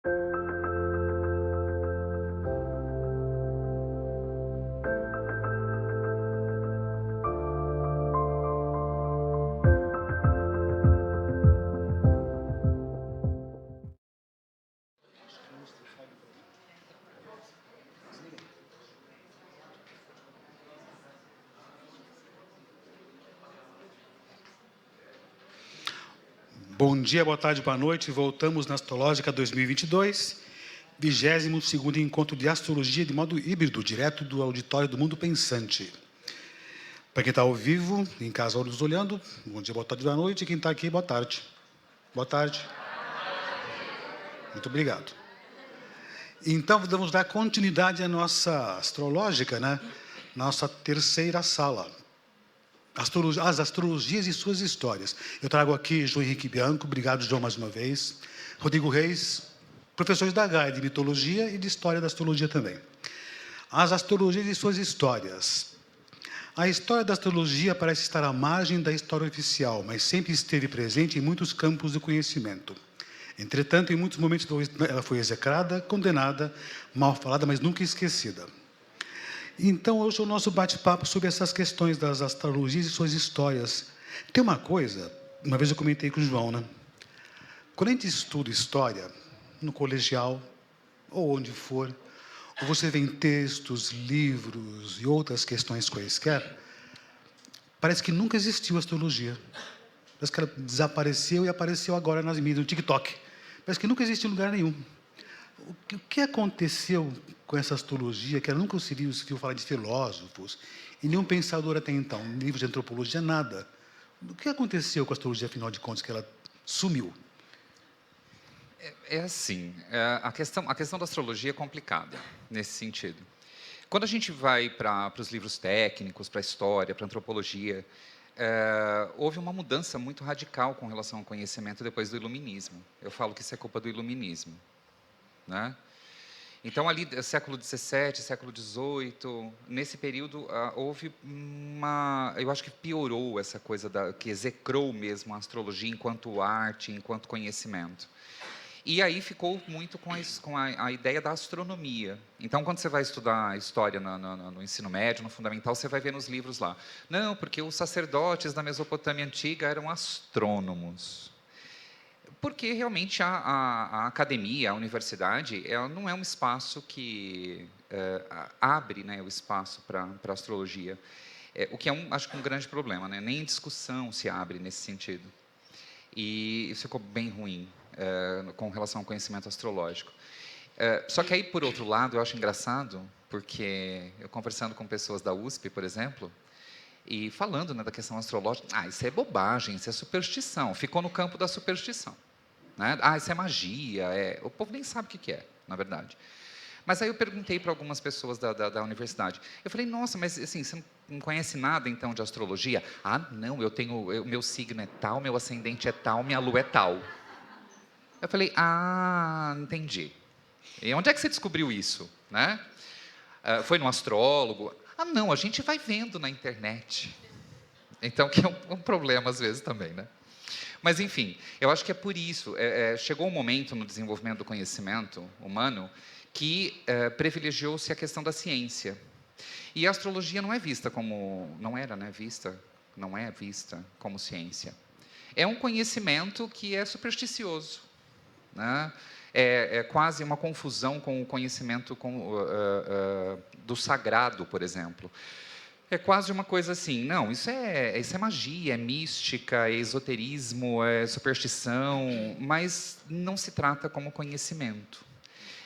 Bom dia, boa tarde, boa noite. Voltamos na Astrológica 2022, 22º encontro de astrologia de modo híbrido, direto do auditório do Mundo Pensante. Para quem está ao vivo, em casa, olhos olhando, bom dia, boa tarde, boa noite. E quem está aqui, boa tarde. Boa tarde. Muito obrigado. Então, vamos dar continuidade à nossa astrológica, né? Nossa terceira sala. As astrologias e suas histórias. Eu trago aqui João Henrique Bianco, obrigado, João, mais uma vez. Rodrigo Reis, professores da GAE de mitologia e de história da astrologia também. As astrologias e suas histórias. A história da astrologia parece estar à margem da história oficial, mas sempre esteve presente em muitos campos do conhecimento. Entretanto, em muitos momentos ela foi execrada, condenada, mal falada, mas nunca esquecida. Então, hoje é o nosso bate-papo sobre essas questões das astrologias e suas histórias. Tem uma coisa, uma vez eu comentei com o João, né? Quando a gente estuda história, no colegial, ou onde for, ou você vê em textos, livros e outras questões quaisquer, parece que nunca existiu astrologia. Parece que ela desapareceu e apareceu agora nas mídias, no TikTok. Parece que nunca existiu em lugar nenhum. O que aconteceu com essa astrologia, que ela nunca se viu falar de filósofos, e nenhum pensador até então, livros de antropologia, nada. O que aconteceu com a astrologia, afinal de contas, que ela sumiu? É assim, a questão da astrologia é complicada, nesse sentido. Quando a gente vai para os livros técnicos, para a história, para a antropologia, houve uma mudança muito radical com relação ao conhecimento depois do iluminismo. Eu falo que isso é culpa do iluminismo, né? Então, ali, século XVII, século XVIII, nesse período, houve uma... Eu acho que piorou essa coisa que execrou mesmo a astrologia enquanto arte, enquanto conhecimento. E aí ficou muito com a ideia da astronomia. Então, quando você vai estudar história no ensino médio, no fundamental, você vai ver nos livros lá. Não, porque os sacerdotes da Mesopotâmia antiga eram astrônomos. Porque realmente a academia, a universidade, ela não é um espaço que abre, né, o espaço para a astrologia. O que é, acho que um grande problema, né? Nem discussão se abre nesse sentido. E isso ficou bem ruim com relação ao conhecimento astrológico. Só que aí, por outro lado, eu acho engraçado, porque eu conversando com pessoas da USP, por exemplo, e falando, né, da questão astrológica, isso é bobagem, isso é superstição, ficou no campo da superstição, né? Isso é magia, o povo nem sabe o que é, na verdade. Mas aí eu perguntei para algumas pessoas da universidade. Eu falei, nossa, mas assim, você não conhece nada então de astrologia? Não, meu signo é tal, meu ascendente é tal, minha lua é tal. Eu falei, entendi. E onde é que você descobriu isso, né? Foi no astrólogo? Não, a gente vai vendo na internet. Então, que é um problema às vezes também, né? Mas, enfim, eu acho que é por isso. Chegou um momento no desenvolvimento do conhecimento humano que privilegiou-se a questão da ciência. E a astrologia não é vista como... Não era, né, vista... Não é vista como ciência. É um conhecimento que é supersticioso, né? É quase uma confusão com o conhecimento do sagrado, por exemplo. É quase uma coisa assim, não, isso é magia, é mística, é esoterismo, é superstição, mas não se trata como conhecimento.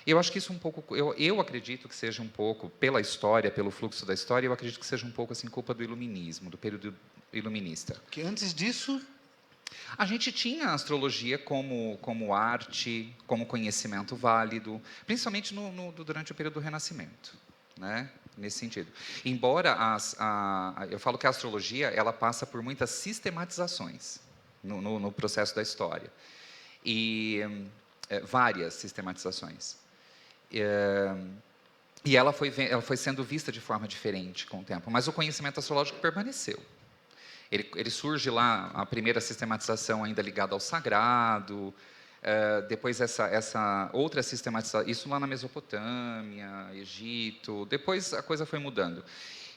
Eu acho que isso um pouco, eu acredito que seja um pouco, pela história, pelo fluxo da história, eu acredito que seja um pouco assim, culpa do iluminismo, do período iluminista. Porque antes disso, A gente tinha a astrologia como arte, como conhecimento válido, principalmente durante o período do Renascimento, né? Nesse sentido. Embora eu falo que a astrologia ela passa por muitas sistematizações no processo da história. E várias sistematizações. E ela foi sendo vista de forma diferente com o tempo, mas o conhecimento astrológico permaneceu. Ele surge lá, a primeira sistematização ainda ligada ao sagrado, Depois essa outra sistematização, isso lá na Mesopotâmia, Egito, depois a coisa foi mudando.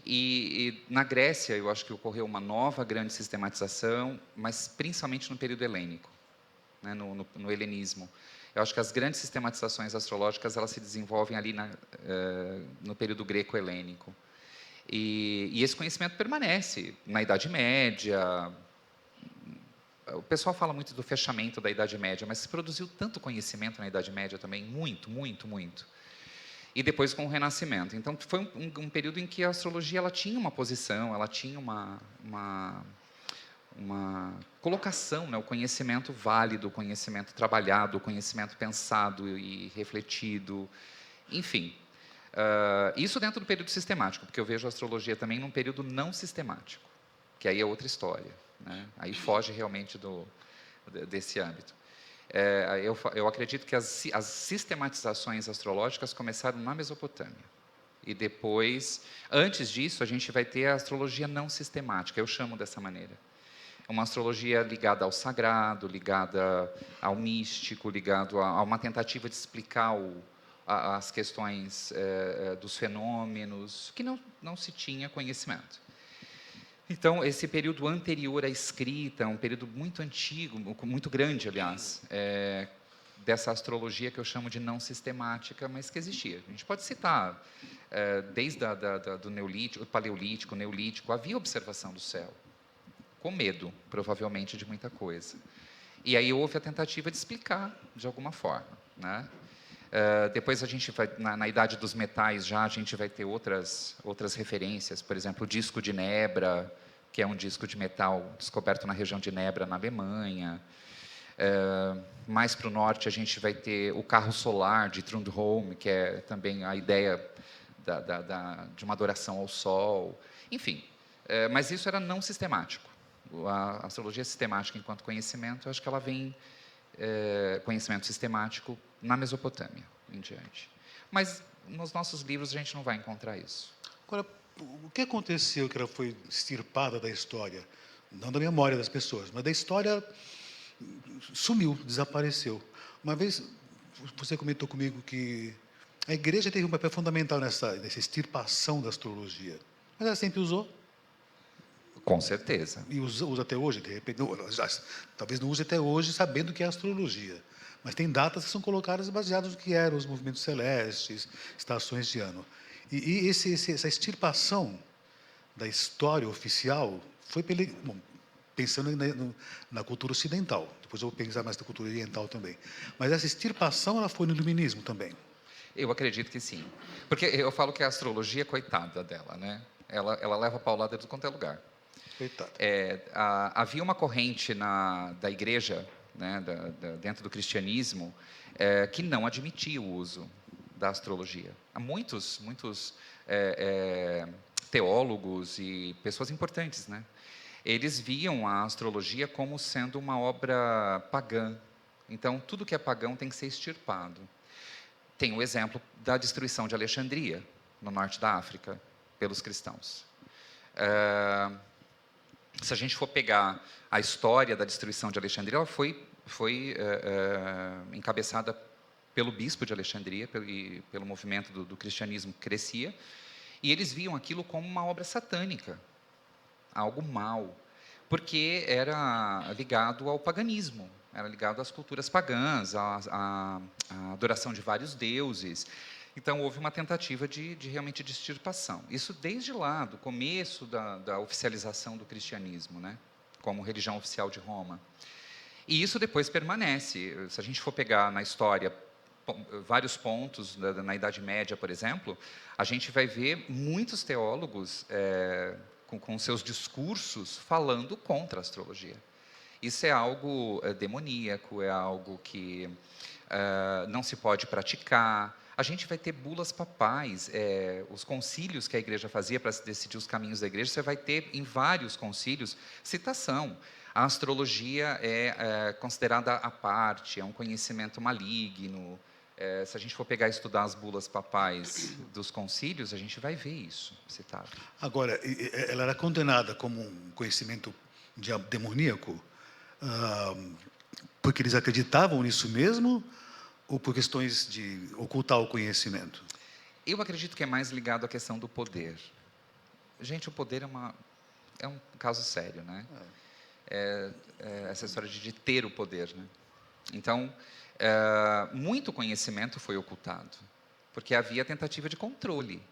E na Grécia, eu acho que ocorreu uma nova grande sistematização, mas principalmente no período helênico, né, no helenismo. Eu acho que as grandes sistematizações astrológicas elas se desenvolvem ali no período greco-helênico. E esse conhecimento permanece na Idade Média. O pessoal fala muito do fechamento da Idade Média, mas se produziu tanto conhecimento na Idade Média também, muito, muito, muito. E depois com o Renascimento. Então, foi um período em que a astrologia ela tinha uma posição, ela tinha uma colocação, né? O conhecimento válido, o conhecimento trabalhado, o conhecimento pensado e refletido, enfim. Isso dentro do período sistemático, porque eu vejo a astrologia também num período não sistemático, que aí é outra história, né? Aí foge realmente desse âmbito. Eu acredito que as sistematizações astrológicas começaram na Mesopotâmia. E depois, antes disso, a gente vai ter a astrologia não sistemática, eu chamo dessa maneira. Uma astrologia ligada ao sagrado, ligada ao místico, ligada a uma tentativa de explicar as questões dos fenômenos, que não se tinha conhecimento. Então, esse período anterior à escrita, um período muito antigo, muito grande, aliás, dessa astrologia que eu chamo de não sistemática, mas que existia. A gente pode citar, desde do Neolítico, Paleolítico, Neolítico, havia observação do céu, com medo, provavelmente, de muita coisa. E aí houve a tentativa de explicar, de alguma forma, né? Depois a gente vai na idade dos metais já a gente vai ter outras referências, por exemplo, o disco de Nebra, que é um disco de metal descoberto na região de Nebra, na Alemanha. Mais para o norte a gente vai ter o carro solar de Trundholm, que é também a ideia de uma adoração ao Sol. Enfim, mas isso era não sistemático. A astrologia sistemática enquanto conhecimento, eu acho que ela vem conhecimento sistemático na Mesopotâmia em diante. Mas nos nossos livros a gente não vai encontrar isso. Agora, o que aconteceu que ela foi extirpada da história? Não da memória das pessoas, mas da história sumiu, desapareceu. Uma vez você comentou comigo que a igreja teve um papel fundamental nessa extirpação da astrologia. Mas ela sempre usou. Com certeza. E usa até hoje, de repente. Talvez não use até hoje sabendo o que é astrologia. Mas tem datas que são colocadas baseadas no que eram os movimentos celestes, estações de ano. E essa extirpação da história oficial foi pensando na cultura ocidental. Depois eu vou pensar mais na cultura oriental também. Mas essa extirpação ela foi no iluminismo também. Eu acredito que sim. Porque eu falo que a astrologia, coitada dela, né? Ela leva paulada de quanto é lugar. Coitado. Havia uma corrente da igreja, né, dentro do cristianismo, que não admitia o uso da astrologia. Há muitos teólogos e pessoas importantes, né? Eles viam a astrologia como sendo uma obra pagã. Então, tudo que é pagão tem que ser extirpado. Tem o exemplo da destruição de Alexandria, no norte da África, pelos cristãos. Se a gente for pegar a história da destruição de Alexandria, ela foi encabeçada pelo bispo de Alexandria, pelo movimento do cristianismo que crescia, e eles viam aquilo como uma obra satânica, algo mau, porque era ligado ao paganismo, era ligado às culturas pagãs, à adoração de vários deuses. Então, houve uma tentativa realmente de extirpação. Isso desde lá, do começo da oficialização do cristianismo, né, como religião oficial de Roma. E isso depois permanece. Se a gente for pegar na história vários pontos, na Idade Média, por exemplo, a gente vai ver muitos teólogos com seus discursos falando contra a astrologia. Isso é algo demoníaco, é algo que não se pode praticar. A gente vai ter bulas papais, os concílios que a igreja fazia para decidir os caminhos da igreja, você vai ter em vários concílios citação. A astrologia é considerada à parte, é um conhecimento maligno. Se a gente for pegar e estudar as bulas papais dos concílios, a gente vai ver isso citado. Agora, ela era condenada como um conhecimento demoníaco porque eles acreditavam nisso mesmo ou por questões de ocultar o conhecimento? Eu acredito que é mais ligado à questão do poder. Gente, o poder é um caso sério, né? Essa história de ter o poder, né? Então, muito conhecimento foi ocultado, porque havia tentativa de controle,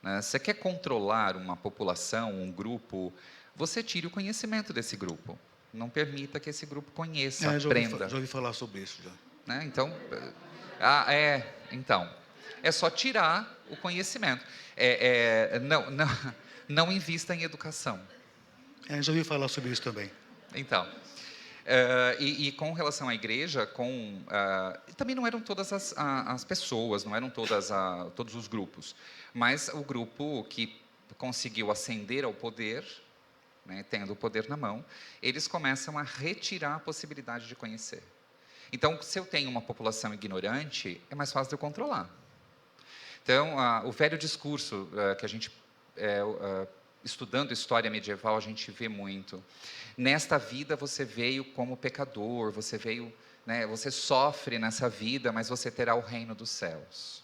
né? Você quer controlar uma população, um grupo, você tire o conhecimento desse grupo. Não permita que esse grupo conheça, aprenda. Já ouvi falar sobre isso, já. Né? Então, então, é só tirar o conhecimento. Não invista em educação. Já ouvi falar sobre isso também. Então, e com relação à igreja, também não eram todas as pessoas, não eram todos os grupos, mas o grupo que conseguiu ascender ao poder, né, tendo o poder na mão, eles começam a retirar a possibilidade de conhecer. Então, se eu tenho uma população ignorante, é mais fácil de eu controlar. Então, o velho discurso que a gente, estudando história medieval, a gente vê muito. Nesta vida você veio como pecador, você veio, né, você sofre nessa vida, mas você terá o reino dos céus.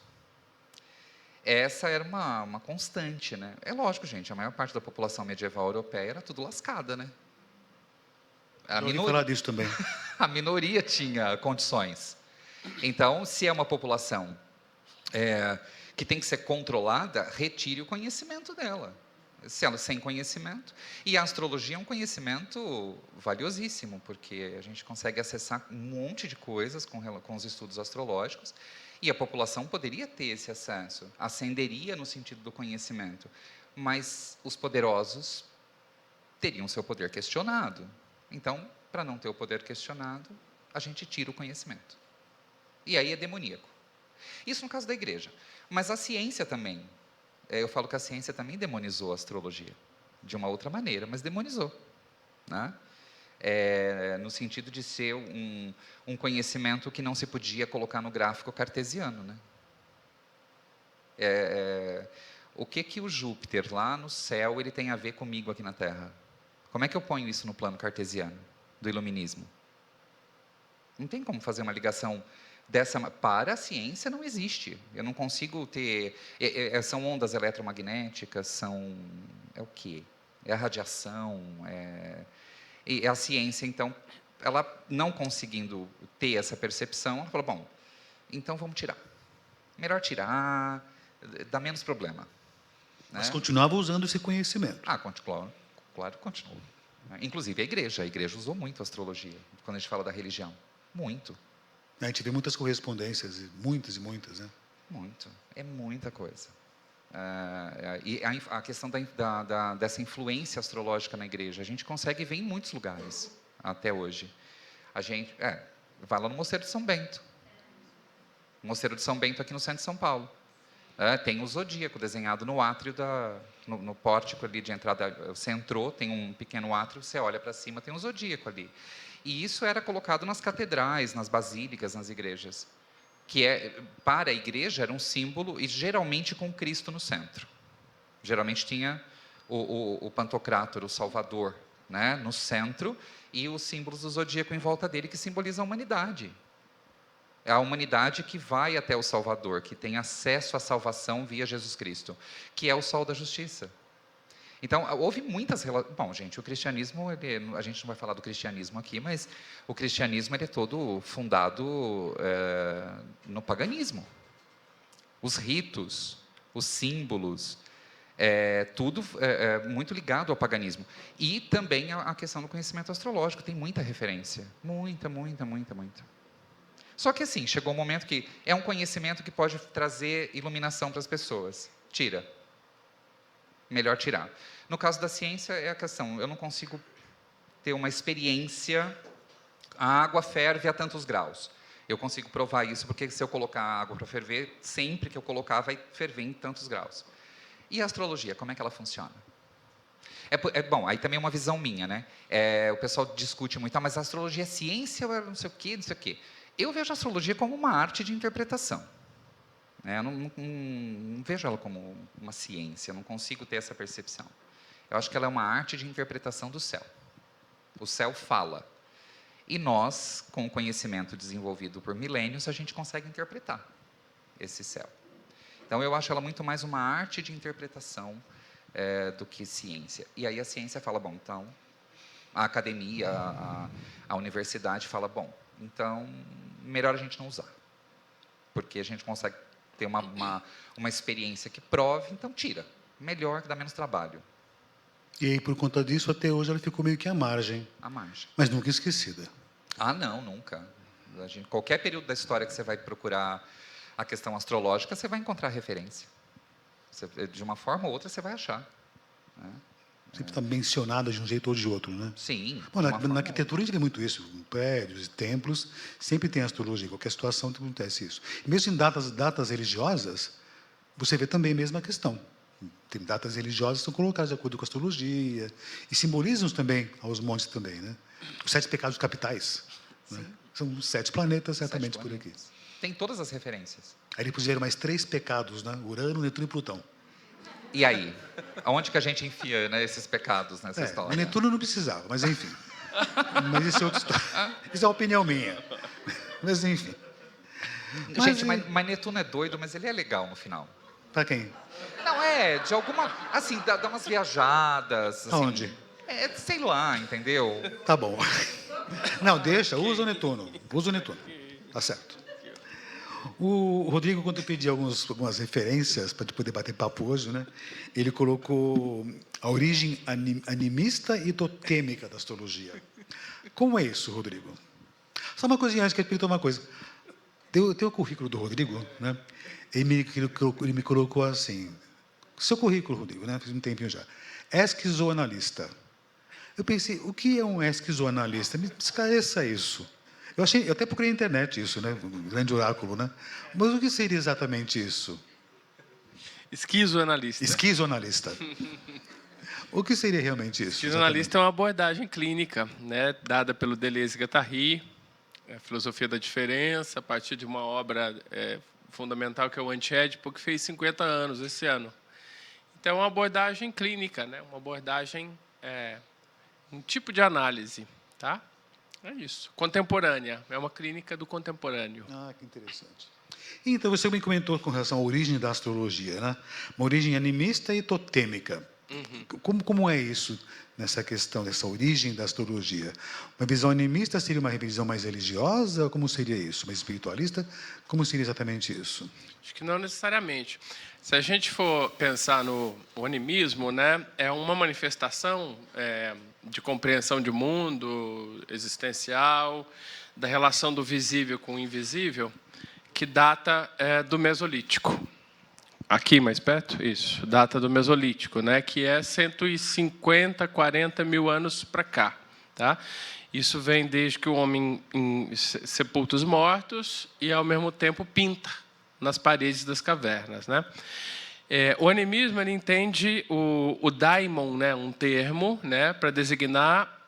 Essa era uma constante, né? É lógico, gente, a maior parte da população medieval europeia era tudo lascada, né? Já ouvi falar disso também. A minoria tinha condições. Então, se é uma população que tem que ser controlada, retire o conhecimento dela. Se ela sem conhecimento. E a astrologia é um conhecimento valiosíssimo, porque a gente consegue acessar um monte de coisas com os estudos astrológicos, e a população poderia ter esse acesso, ascenderia no sentido do conhecimento, mas os poderosos teriam seu poder questionado. Então, para não ter o poder questionado, a gente tira o conhecimento. E aí é demoníaco. Isso no caso da igreja. Mas a ciência também. Eu falo que a ciência também demonizou a astrologia. De uma outra maneira, mas demonizou. Né? No sentido de ser um conhecimento que não se podia colocar no gráfico cartesiano. Né? O que o Júpiter lá no céu ele tem a ver comigo aqui na Terra? Como é que eu ponho isso no plano cartesiano do iluminismo? Não tem como fazer uma ligação dessa. Para a ciência não existe. Eu não consigo ter. São ondas eletromagnéticas, é o quê? É a radiação. E a ciência, então, ela não conseguindo ter essa percepção, ela falou: bom, então vamos tirar. Melhor tirar, dá menos problema. Mas né? continuava usando esse conhecimento. Claro, continua. Inclusive a igreja usou muito a astrologia, quando a gente fala da religião. Muito. A gente vê muitas correspondências, muitas e muitas, né? Muito. É muita coisa. E a questão dessa influência astrológica na igreja, a gente consegue ver em muitos lugares, até hoje. A gente vai lá no Mosteiro de São Bento. O Mosteiro de São Bento aqui no centro de São Paulo. Tem o zodíaco desenhado no átrio, no pórtico ali de entrada. Você entrou, tem um pequeno átrio, você olha para cima, tem um zodíaco ali. E isso era colocado nas catedrais, nas basílicas, nas igrejas. Que para a igreja era um símbolo, e geralmente com Cristo no centro. Geralmente tinha o Pantocrátor, o Salvador, né, no centro, e os símbolos do zodíaco em volta dele, que simbolizam a humanidade. É a humanidade que vai até o Salvador, que tem acesso à salvação via Jesus Cristo, que é o sol da justiça. Então, houve muitas relações. Bom, gente, o cristianismo, a gente não vai falar do cristianismo aqui, mas o cristianismo ele é todo fundado no paganismo. Os ritos, os símbolos, tudo muito ligado ao paganismo. E também a questão do conhecimento astrológico, tem muita referência. Muita. Só que assim, chegou um momento que é um conhecimento que pode trazer iluminação para as pessoas. Tira. Melhor tirar. No caso da ciência, é a questão, eu não consigo ter uma experiência, a água ferve a tantos graus. Eu consigo provar isso, porque se eu colocar a água para ferver, sempre que eu colocar, vai ferver em tantos graus. E a astrologia, como é que ela funciona? Bom, aí também é uma visão minha, né? O pessoal discute muito, mas a astrologia é ciência ou não sei o quê, não sei o quê. Eu vejo a astrologia como uma arte de interpretação. Eu não vejo ela como uma ciência, eu não consigo ter essa percepção. Eu acho que ela é uma arte de interpretação do céu. O céu fala. E nós, com o conhecimento desenvolvido por milênios, a gente consegue interpretar esse céu. Então, eu acho ela muito mais uma arte de interpretação do que ciência. E aí a ciência fala, bom, então, a academia, a universidade fala, bom, então, melhor a gente não usar. Porque a gente consegue ter uma experiência que prove, então tira. Melhor, que dá menos trabalho. E aí, por conta disso, até hoje ela ficou meio que à margem. À margem. Mas nunca esquecida. Ah, não, nunca. Qualquer período da história que você vai procurar a questão astrológica, você vai encontrar referência. De uma forma ou outra, você vai achar. Né? Sempre está mencionada de um jeito ou de outro, né? Sim. Bom, na arquitetura a gente vê muito isso. Em prédios e templos, sempre tem astrologia. Em qualquer situação acontece isso. E mesmo em datas religiosas, você vê também a mesma questão. Tem datas religiosas que são colocadas de acordo com a astrologia. E simbolizam também aos montes também, né? Os 7 pecados capitais. Né? São 7 planetas, certamente, por aqui. Tem todas as referências. Aí eles puseram mais 3 pecados, né? Urano, Netuno e Plutão. E aí? Aonde que a gente enfia, né, esses pecados nessa história? Netuno não precisava, mas enfim. Mas isso é outra história. Isso é uma opinião minha. Mas enfim. Gente, mas Netuno é doido, mas ele é legal no final. Para quem? Não, de alguma... Assim, dá umas viajadas. Assim, Aonde? Sei lá, entendeu? Tá bom. Não, deixa, usa o Netuno. Usa o Netuno. Tá certo. O Rodrigo, quando eu pedi algumas referências para poder bater papo hoje, né, ele colocou a origem animista e totêmica da astrologia. Como é isso, Rodrigo? Só uma coisinha antes que eu perguntar uma coisa. Tem o currículo do Rodrigo, né? Ele me colocou assim. Seu currículo, Rodrigo, né? Faz um tempinho já. Esquizoanalista. Eu pensei, o que é um esquizoanalista? Me esclareça isso. Eu até procurei na internet isso, né? Um grande oráculo, né? Mas o que seria exatamente isso? Esquizoanalista. Esquizoanalista. O que seria realmente isso? Esquizoanalista é uma abordagem clínica, né, dada pelo Deleuze-Guattari, a filosofia da diferença, a partir de uma obra fundamental que é o Anti-Édipo, que fez 50 anos esse ano. Então, é uma abordagem clínica, né, uma abordagem, um tipo de análise, tá? É isso. Contemporânea. É uma clínica do contemporâneo. Ah, que interessante. Então, você me comentou com relação à origem da astrologia, né? Uma origem animista e totêmica. Uhum. Como é isso nessa questão, dessa origem da astrologia? Uma visão animista seria uma visão mais religiosa? Como seria isso? Mais espiritualista? Como seria exatamente isso? Acho que não necessariamente. Se a gente for pensar no animismo, né, é uma manifestação de compreensão de mundo existencial, da relação do visível com o invisível, que data do Mesolítico. Aqui, mais perto? Isso, data do Mesolítico, né, que é 150, 40 mil anos para cá. Tá? Isso vem desde que o homem sepulta os mortos e, ao mesmo tempo, pinta nas paredes das cavernas, né? O animismo ele entende o daimon, né, um termo, né, para designar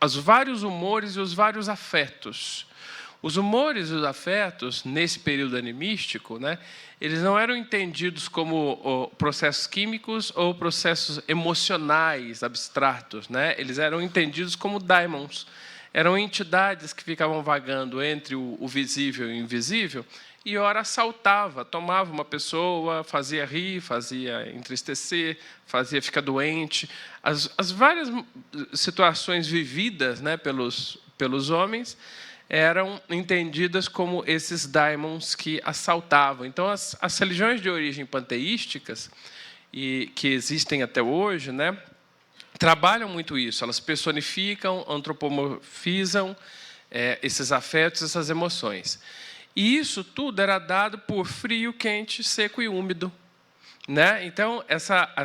os vários humores e os vários afetos. Os humores e os afetos, nesse período animístico, né, eles não eram entendidos como processos químicos ou processos emocionais abstratos, né? Eles eram entendidos como daimons. Eram entidades que ficavam vagando entre o visível e o invisível e, ora, assaltava, tomava uma pessoa, fazia rir, fazia entristecer, fazia ficar doente. As várias situações vividas, né, pelos homens eram entendidas como esses daimons que assaltavam. Então, as religiões de origem panteísticas, que existem até hoje, né, trabalham muito isso. Elas personificam, antropomorfizam esses afetos, essas emoções. E isso tudo era dado por frio, quente, seco e úmido, né? Então, essa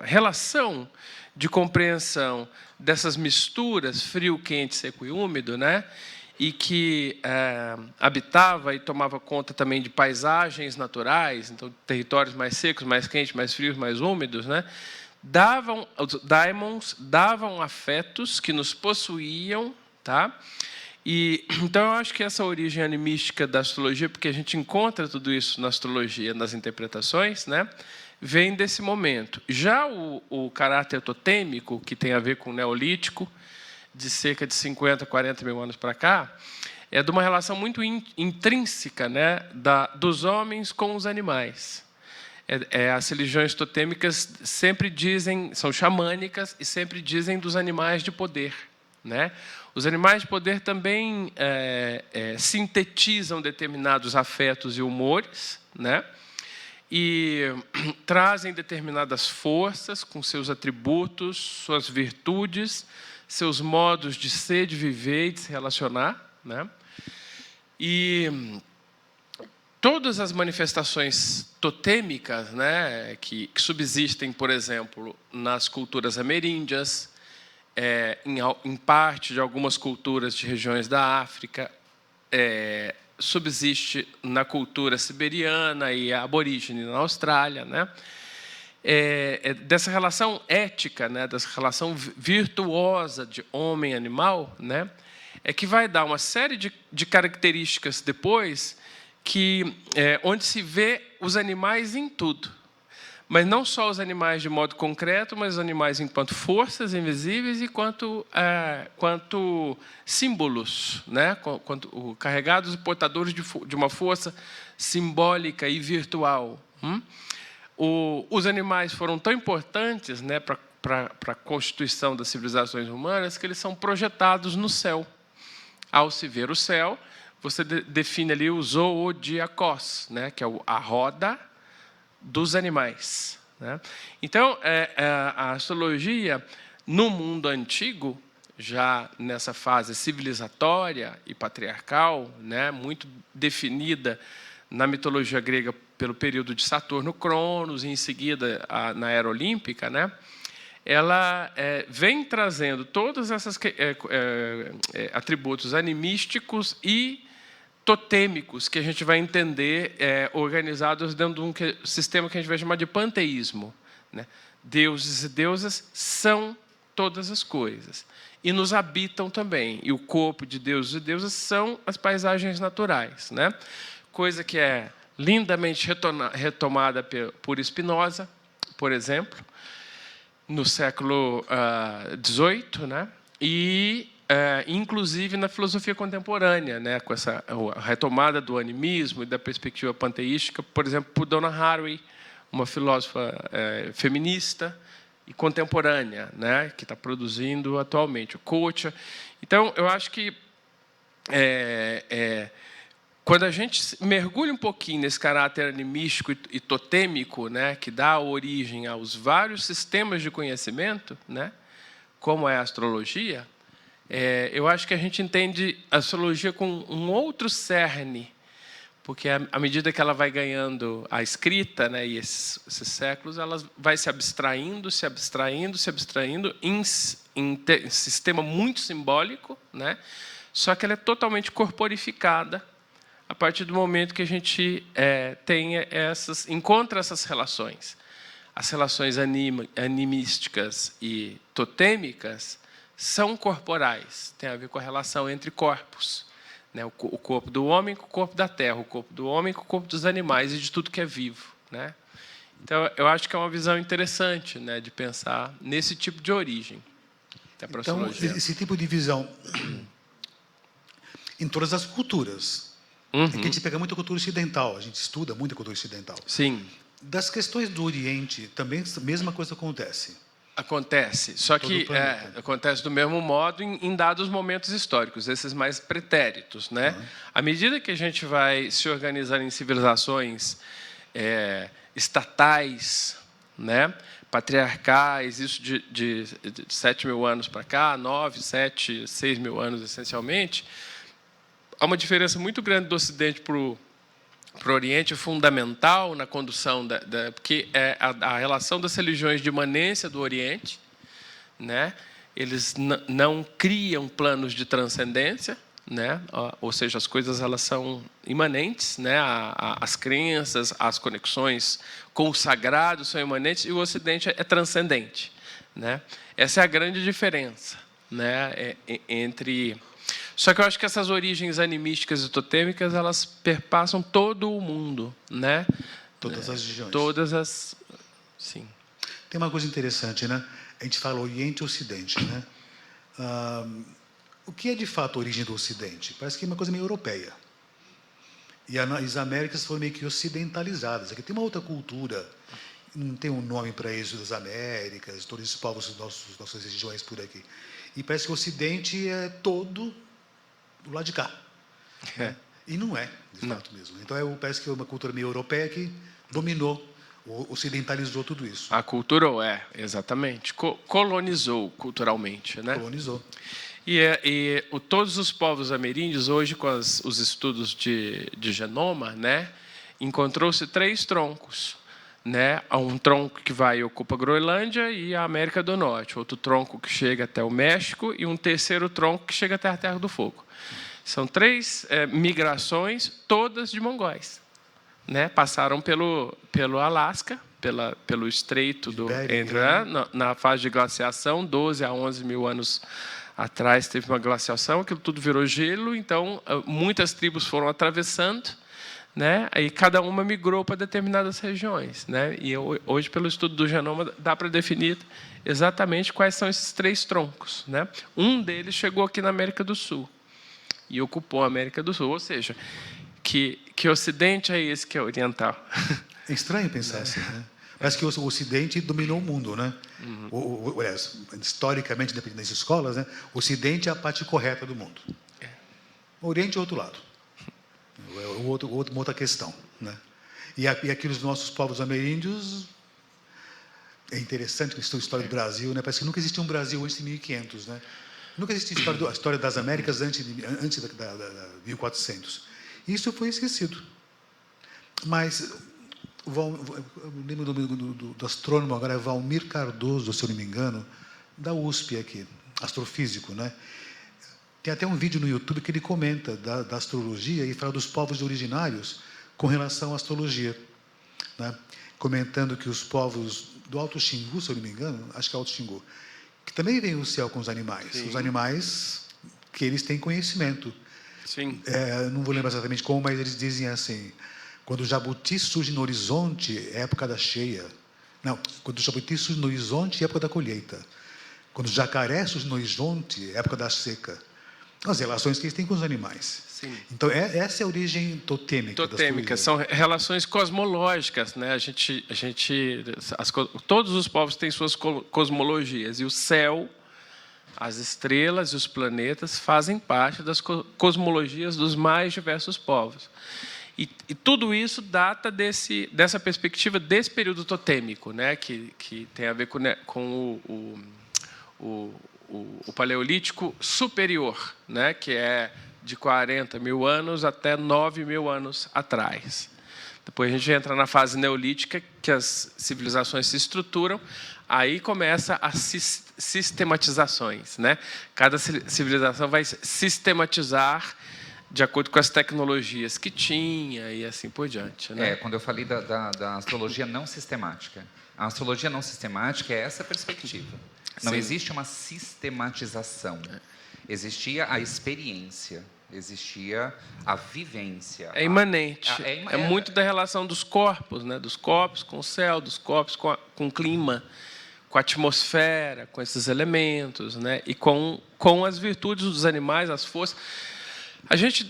relação de compreensão dessas misturas, frio, quente, seco e úmido, né? E que habitava e tomava conta também de paisagens naturais, então territórios mais secos, mais quentes, mais frios, mais úmidos, né? Os daimons davam afetos que nos possuíam, tá? E então eu acho que essa origem animística da astrologia, porque a gente encontra tudo isso na astrologia, nas interpretações, né? vem desse momento. Já o caráter totêmico, que tem a ver com o Neolítico, de cerca de 50, 40 mil anos para cá, é de uma relação muito intrínseca, né, dos homens com os animais. As religiões totêmicas sempre dizem, são xamânicas, e sempre dizem dos animais de poder, né? Os animais de poder também sintetizam determinados afetos e humores, né? E trazem determinadas forças com seus atributos, suas virtudes, seus modos de ser, de viver e de se relacionar, né? E todas as manifestações totêmicas, né, que subsistem, por exemplo, nas culturas ameríndias, em parte de algumas culturas de regiões da África, subsiste na cultura siberiana e aborígene na Austrália, né? Dessa relação ética, né, dessa relação virtuosa de homem-animal, né, que vai dar uma série de características depois onde se vê os animais em tudo. Mas não só os animais de modo concreto, mas os animais enquanto forças invisíveis e quanto símbolos, né? Carregados e portadores de uma força simbólica e virtual. Os animais foram tão importantes, né, para a constituição das civilizações humanas que eles são projetados no céu. Ao se ver o céu, você define ali o zoodiakos, né, que é a roda dos animais, né? Então, a astrologia, no mundo antigo, já nessa fase civilizatória e patriarcal, né, muito definida na mitologia grega pelo período de Saturno, Cronos, e em seguida na Era Olímpica, né, ela vem trazendo todos esses atributos animísticos e totêmicos que a gente vai entender organizados dentro de um sistema que a gente vai chamar de panteísmo, né? Deuses e deusas são todas as coisas e nos habitam também. E o corpo de deuses e deusas são as paisagens naturais, né? Coisa que é lindamente retomada por Spinoza, por exemplo, no século XVIII, né? E inclusive na filosofia contemporânea, né, com essa retomada do animismo e da perspectiva panteística, por exemplo, por Donna Haraway, uma filósofa feminista e contemporânea, né, que está produzindo atualmente o Kocha. Então, eu acho que quando a gente mergulha um pouquinho nesse caráter animístico e totêmico, né, que dá origem aos vários sistemas de conhecimento, né, como é a astrologia, eu acho que a gente entende a astrologia com um outro cerne, porque à medida que ela vai ganhando a escrita, né, e esses séculos, ela vai se abstraindo em sistema muito simbólico, né, só que ela é totalmente corporificada a partir do momento que a gente encontra essas relações. As relações animísticas e totêmicas são corporais, tem a ver com a relação entre corpos, né? O corpo do homem com o corpo da terra, o corpo do homem com o corpo dos animais e de tudo que é vivo, né? Então, eu acho que é uma visão interessante, né, de pensar nesse tipo de origem da astrologia. Então, esse tipo de visão em todas as culturas. Uhum. É que a gente pega muita cultura ocidental, a gente estuda muita cultura ocidental. Sim. Das questões do Oriente, também a mesma coisa acontece. Acontece, só que acontece do mesmo modo em dados momentos históricos, esses mais pretéritos, né? À medida que a gente vai se organizar em civilizações estatais, né, patriarcais, isso de 7 mil anos para cá, 9, 7, 6 mil anos, essencialmente, há uma diferença muito grande do Ocidente para o Oriente, fundamental na condução porque a relação das religiões de imanência do Oriente, né? Eles não criam planos de transcendência, né? Ou seja, as coisas elas são imanentes, né? As crenças, as conexões com o sagrado são imanentes e o Ocidente é transcendente, né? Essa é a grande diferença, né? Entre... Só que eu acho que essas origens animísticas e totêmicas, elas perpassam todo o mundo, né? Todas as religiões. Todas as Sim. Tem uma coisa interessante, né? A gente fala Oriente e Ocidente, né? O que é de fato a origem do Ocidente? Parece que é uma coisa meio europeia. E as Américas foram meio que ocidentalizadas. Aqui tem uma outra cultura, não tem um nome para isso, das Américas, todos esses povos, nossas regiões por aqui. E parece que o Ocidente é todo do lado de cá. Né? E não é, de fato mesmo. Então parece que é uma cultura meio europeia que dominou, ocidentalizou tudo isso. Aculturou, exatamente. Colonizou culturalmente, né? Colonizou. Todos os povos ameríndios, hoje, com os estudos de genoma, né, encontrou-se 3 troncos. Né? Há um tronco que vai e ocupa a Groenlândia e a América do Norte, outro tronco que chega até o México e um terceiro tronco que chega até a Terra do Fogo. São 3 migrações, todas de mongóis. Né? Passaram pelo Alasca, pelo estreito na fase de glaciação, 12 a 11 mil anos atrás teve uma glaciação, aquilo tudo virou gelo, então muitas tribos foram atravessando, né? Aí cada uma migrou para determinadas regiões, né? E hoje, pelo estudo do genoma, dá para definir exatamente quais são esses 3 troncos, né? Um deles chegou aqui na América do Sul e ocupou a América do Sul, ou seja, que Ocidente é esse que é oriental. É estranho pensar assim, né? Parece que o Ocidente dominou o mundo, né? Historicamente, dependendo das escolas, né? O Ocidente é a parte correta do mundo. O Oriente é o outro lado. Uma outra questão, né? E aqui os nossos povos ameríndios, é interessante a história do Brasil, né? Parece que nunca existiu um Brasil antes de 1500, né? Nunca existiu a história das Américas antes da 1400. Isso foi esquecido. Mas eu lembro do astrônomo agora, Valmir Cardoso, se eu não me engano, da USP aqui, astrofísico, né? Tem até um vídeo no YouTube que ele comenta da astrologia e fala dos povos originários com relação à astrologia, né? Comentando que os povos do Alto Xingu, se eu não me engano, acho que é Alto Xingu, que também veem o céu com os animais. Sim. Os animais que eles têm conhecimento. Sim. Não vou lembrar exatamente como, mas eles dizem assim: quando o jabuti surge no horizonte, é época da cheia. Não, quando o jabuti surge no horizonte, é época da colheita. Quando o jacaré surge no horizonte, é época da seca. As relações que eles têm com os animais. Sim. Então, essa é a origem totêmica. Totêmica, são relações cosmológicas, né? Todos os povos têm suas cosmologias, e o céu, as estrelas e os planetas fazem parte das cosmologias dos mais diversos povos. E tudo isso data dessa perspectiva desse período totêmico, né? Que tem a ver com o Paleolítico Superior, né? Que é de 40 mil anos até 9 mil anos atrás. Depois a gente entra na fase neolítica, que as civilizações se estruturam, aí começa as sistematizações, né? Cada civilização vai sistematizar de acordo com as tecnologias que tinha e assim por diante, né? Quando eu falei da astrologia não sistemática. A astrologia não sistemática é essa perspectiva. Não Sim. existe uma sistematização. Existia a experiência, existia a vivência. É imanente. É muito da relação dos corpos, né? Dos corpos com o céu, dos corpos com o clima, com a atmosfera, com esses elementos, né? E com as virtudes dos animais, as forças. A gente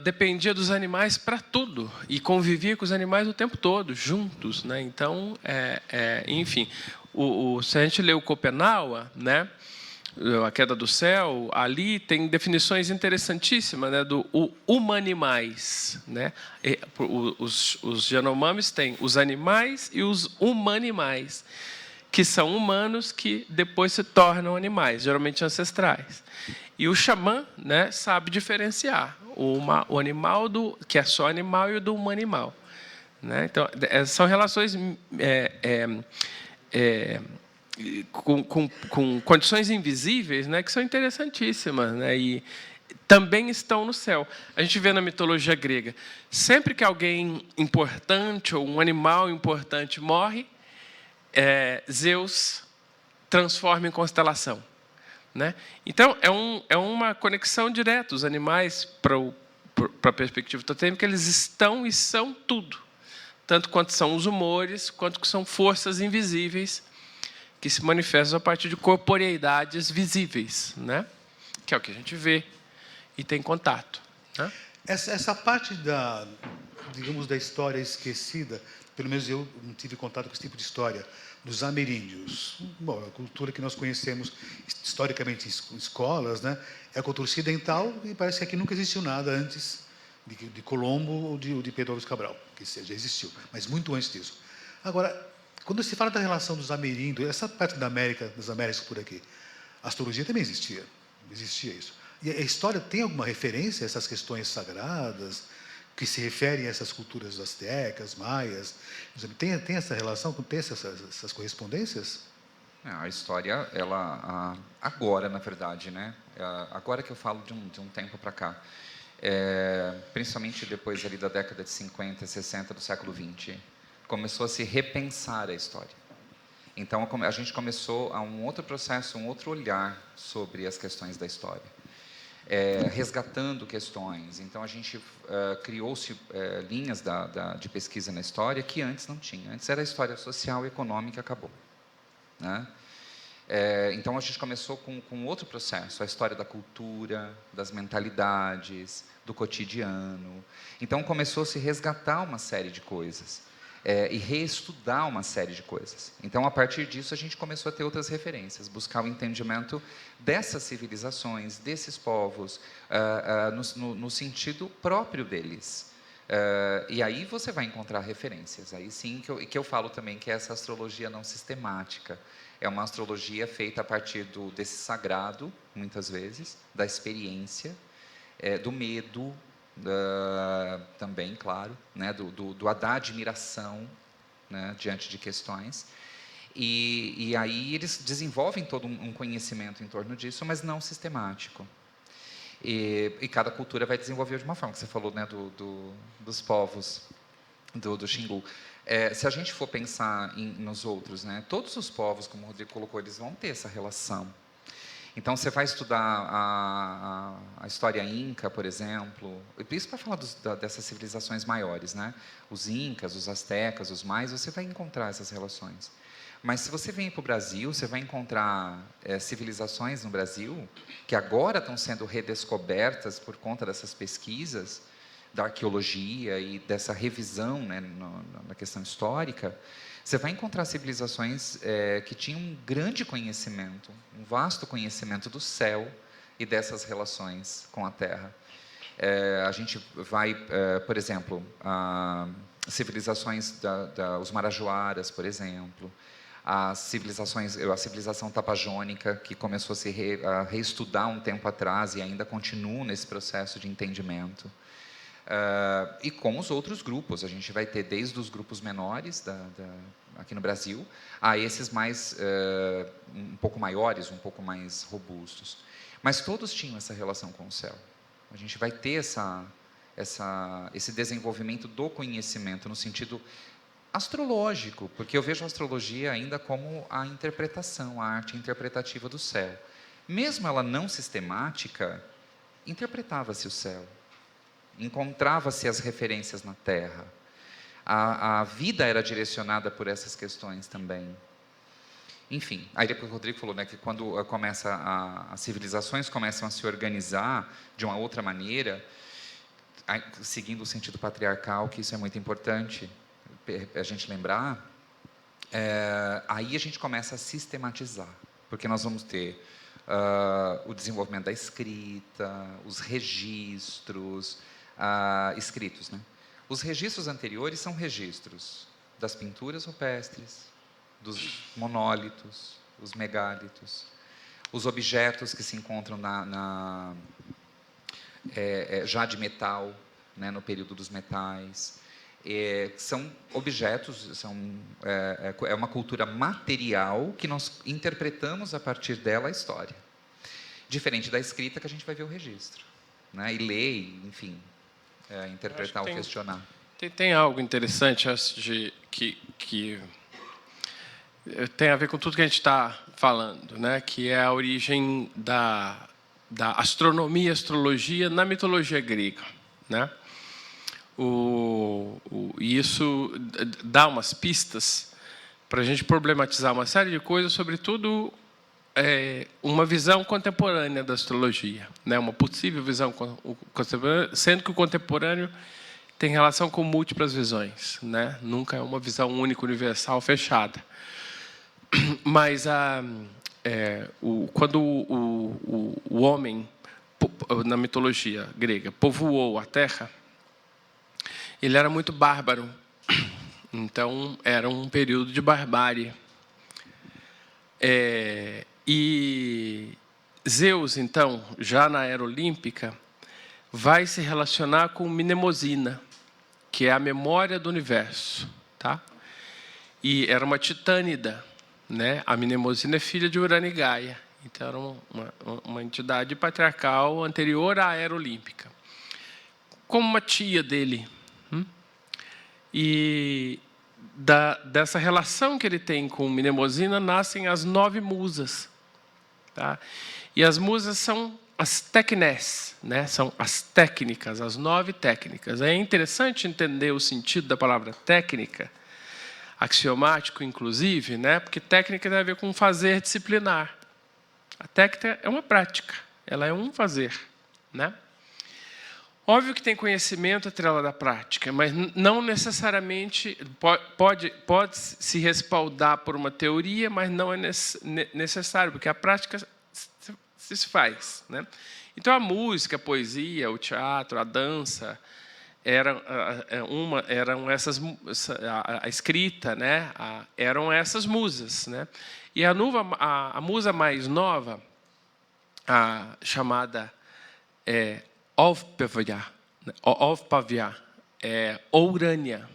dependia dos animais para tudo e convivia com os animais o tempo todo, juntos, né? Então, enfim, se a gente lê o Schopenhauer, né? A Queda do Céu, ali tem definições interessantíssimas, né, do humanimais, né? Os Yanomamis têm os animais e os humanimais, que são humanos que depois se tornam animais, geralmente ancestrais. E o xamã, né, sabe diferenciar o animal que é só animal e o do humanimal, né? Então, são relações com condições invisíveis, né, que são interessantíssimas, né, e também estão no céu. A gente vê na mitologia grega, sempre que alguém importante ou um animal importante morre, Zeus transforma em constelação, né? Então, é uma conexão direta. Os animais, para a perspectiva totêmica, eles estão e são tudo, tanto quanto são os humores, quanto que são forças invisíveis que se manifestam a partir de corporeidades visíveis, né? Que é o que a gente vê e tem contato, né? Essa parte digamos, da história esquecida, pelo menos eu não tive contato com esse tipo de história, dos ameríndios. Bom, a cultura que nós conhecemos historicamente em escolas, né? É a cultura ocidental e parece que aqui nunca existiu nada antes de Colombo ou de Pedro Álvares Cabral, que seja, existiu, mas muito antes disso. Agora, quando se fala da relação dos ameríndios, essa parte das Américas por aqui, a astrologia também existia isso. E a história tem alguma referência a essas questões sagradas que se referem a essas culturas astecas, maias? Tem essa relação, tem essas correspondências? A história, ela agora, na verdade, né? Agora que eu falo de um tempo para cá, principalmente depois ali da década de 50, 60 do século 20, começou a se repensar a história. Então a gente começou a um outro processo, um outro olhar sobre as questões da história, resgatando questões. Então a gente criou-se linhas de pesquisa na história que antes não tinha. Antes era a história social e econômica, acabou, né? Então a gente começou com outro processo, a história da cultura, das mentalidades, do cotidiano. Então começou a se resgatar uma série de coisas e reestudar uma série de coisas. Então a partir disso a gente começou a ter outras referências, buscar o entendimento dessas civilizações, desses povos, no sentido próprio deles. E aí você vai encontrar referências. Aí sim que eu falo também que é essa astrologia não sistemática. É uma astrologia feita a partir desse sagrado, muitas vezes, da experiência, do medo, também, claro, né, da admiração, né, diante de questões. E aí eles desenvolvem todo um conhecimento em torno disso, mas não sistemático. E cada cultura vai desenvolver de uma forma, que você falou, né, dos povos do Xingu. Se a gente for pensar nos outros, né, todos os povos, como o Rodrigo colocou, eles vão ter essa relação. Então, você vai estudar a história inca, por exemplo, isso para falar dessas civilizações maiores, né? Os incas, os astecas, os maias, você vai encontrar essas relações. Mas se você vem para o Brasil, você vai encontrar civilizações no Brasil que agora estão sendo redescobertas por conta dessas pesquisas da arqueologia e dessa revisão, né, na questão histórica. Você vai encontrar civilizações que tinham um grande conhecimento, um vasto conhecimento do céu e dessas relações com a Terra. A gente vai, por exemplo, civilizações os Marajoaras, por exemplo, a civilização tapajônica, que começou a reestudar um tempo atrás e ainda continua nesse processo de entendimento. E com os outros grupos, a gente vai ter desde os grupos menores aqui no Brasil, a esses mais um pouco maiores, um pouco mais robustos. Mas todos tinham essa relação com o céu. A gente vai ter esse desenvolvimento do conhecimento no sentido astrológico, porque eu vejo a astrologia ainda como a interpretação, a arte interpretativa do céu. Mesmo ela não sistemática, interpretava-se o céu. Encontrava-se as referências na Terra. A vida era direcionada por essas questões também. Enfim, aí depois o Rodrigo falou, né, que quando as civilizações começam a se organizar de uma outra maneira, seguindo o sentido patriarcal, que isso é muito importante a gente lembrar, aí a gente começa a sistematizar, porque nós vamos ter o desenvolvimento da escrita, os registros, escritos, né? Os registros anteriores são registros das pinturas rupestres, dos monólitos, os megálitos, os objetos que se encontram já de metal, né, no período dos metais. São objetos, é uma cultura material que nós interpretamos a partir dela a história. Diferente da escrita, que a gente vai ver o registro, né, e ler, enfim, interpretar ou questionar. Tem algo interessante que tem a ver com tudo que a gente está falando, né? Que é a origem da astronomia e astrologia na mitologia grega, né? E isso dá umas pistas para a gente problematizar uma série de coisas, sobretudo uma visão contemporânea da astrologia, né? Uma possível visão contemporânea, sendo que o contemporâneo tem relação com múltiplas visões, né? Nunca é uma visão única, universal, fechada. Mas quando o homem, na mitologia grega, povoou a Terra, ele era muito bárbaro. Então, era um período de barbárie. E Zeus, então, já na era olímpica, vai se relacionar com Mnemosina, que é a memória do universo. Tá? E era uma titânida. Né? A Mnemosina é filha de Urano e Gaia. Então, era uma entidade patriarcal anterior à era olímpica. Como uma tia dele. E dessa relação que ele tem com Mnemosina nascem as 9 musas. Tá? E as musas são as técnicas, né? São as técnicas, as 9 técnicas. É interessante entender o sentido da palavra técnica, axiomático, inclusive, né? Porque técnica tem a ver com fazer disciplinar. A técnica é uma prática, ela é um fazer. Né? Óbvio que tem conhecimento atrelado à prática, mas não necessariamente pode se respaldar por uma teoria, mas não é necessário, porque a prática se faz. Né? Então, a música, a poesia, o teatro, a dança, eram essas, a escrita, né? Eram essas musas. Né? E a musa mais nova, chamada Ofpavia, Urânia.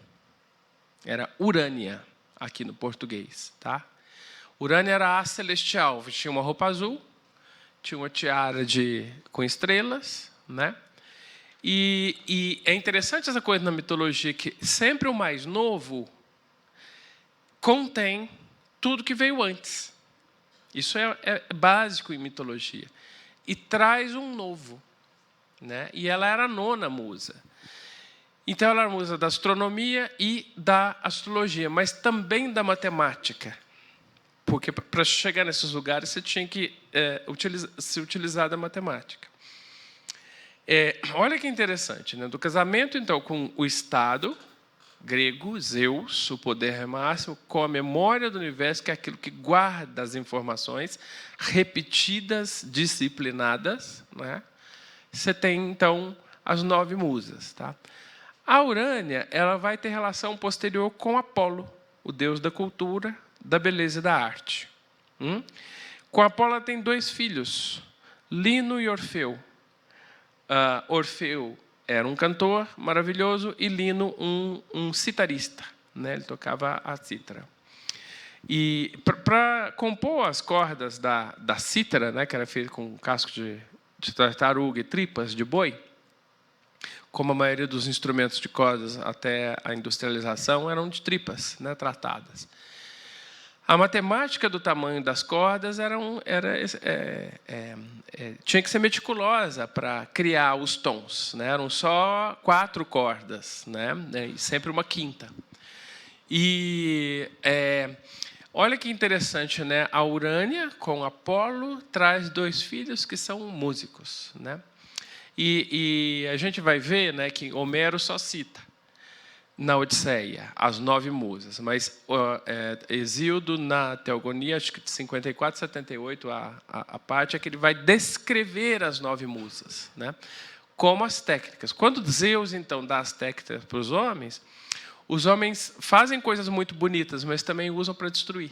Era Urânia, aqui no português. Tá? Urânia era a celestial, tinha uma roupa azul, tinha uma tiara com estrelas. Né? E é interessante essa coisa na mitologia, que sempre o mais novo contém tudo que veio antes. Isso é básico em mitologia. E traz um novo. Né? E ela era a 9ª musa. Então, ela era a musa da astronomia e da astrologia, mas também da matemática. Porque, para chegar nesses lugares, você tinha que se utilizar da matemática. Olha que interessante. Né? Do casamento, então, com o Estado grego, Zeus, o poder máximo, com a memória do universo, que é aquilo que guarda as informações repetidas, disciplinadas, né? Você tem, então, as 9 musas. Tá? A Urânia, ela vai ter relação posterior com Apolo, o deus da cultura, da beleza e da arte. Com Apolo, ela tem 2 filhos, Lino e Orfeu. Orfeu era um cantor maravilhoso e Lino um citarista. Né? Ele tocava a cítara. E, para compor as cordas da cítara, né, que era feita com casco de tartaruga e tripas de boi, como a maioria dos instrumentos de cordas até a industrialização eram de tripas, né, tratadas. A matemática do tamanho das cordas tinha que ser meticulosa para criar os tons. Né? Eram só 4 cordas, né? E sempre uma quinta. E olha que interessante, né? A Urânia, com Apolo, traz 2 filhos que são músicos. Né? E a gente vai ver, né, que Homero só cita na Odisseia as 9 musas, mas Hesíodo, na Teogonia, acho que de 54, 78, a parte é que ele vai descrever as 9 musas, né, como as técnicas. Quando Zeus, então, dá as técnicas para os homens fazem coisas muito bonitas, mas também usam para destruir.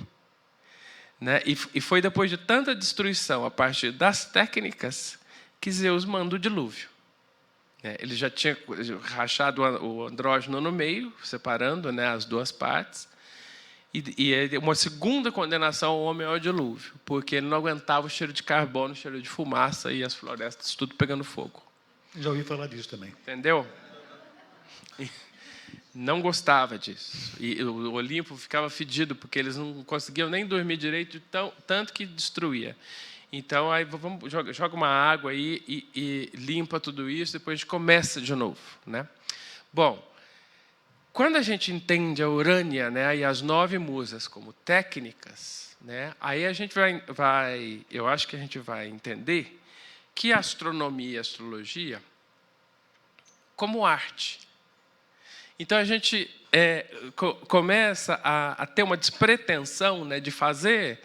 Né? E foi depois de tanta destruição, a partir das técnicas, que Zeus manda o dilúvio. Ele já tinha rachado o andrógeno no meio, separando, né, as 2 partes. E uma segunda condenação ao homem é o dilúvio, porque ele não aguentava o cheiro de carbono, o cheiro de fumaça e as florestas tudo pegando fogo. Já ouvi falar disso também. Entendeu? Não gostava disso. E o Olimpo ficava fedido, porque eles não conseguiam nem dormir direito, tanto que destruía. Então, aí joga uma água aí e limpa tudo isso, depois a gente começa de novo. Né? Bom, quando a gente entende a Urânia, né, e as 9 musas como técnicas, né, aí a gente eu acho que a gente vai entender que a astronomia e a astrologia como arte. Então, a gente começa a ter uma despretensão, né, de fazer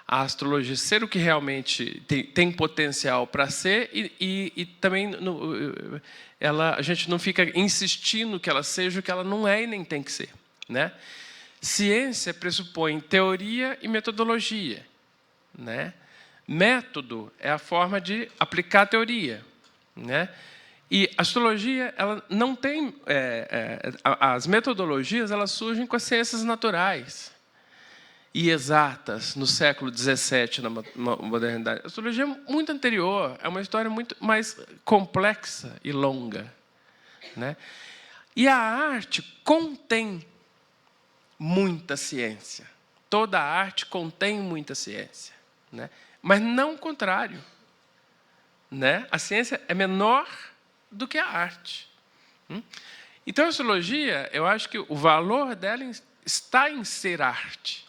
a astrologia ser o que realmente tem potencial para ser e também a gente não fica insistindo que ela seja o que ela não é e nem tem que ser, né? Ciência pressupõe teoria e metodologia, né? Método é a forma de aplicar a teoria, né? E a astrologia, ela não tem... as metodologias, elas surgem com as ciências naturais e exatas no século XVII, na modernidade. A astrologia é muito anterior, é uma história muito mais complexa e longa, né? E a arte contém muita ciência. Toda a arte contém muita ciência, né? Mas não o contrário, né? A ciência é menor do que a arte. Então, a astrologia, eu acho que o valor dela está em ser arte,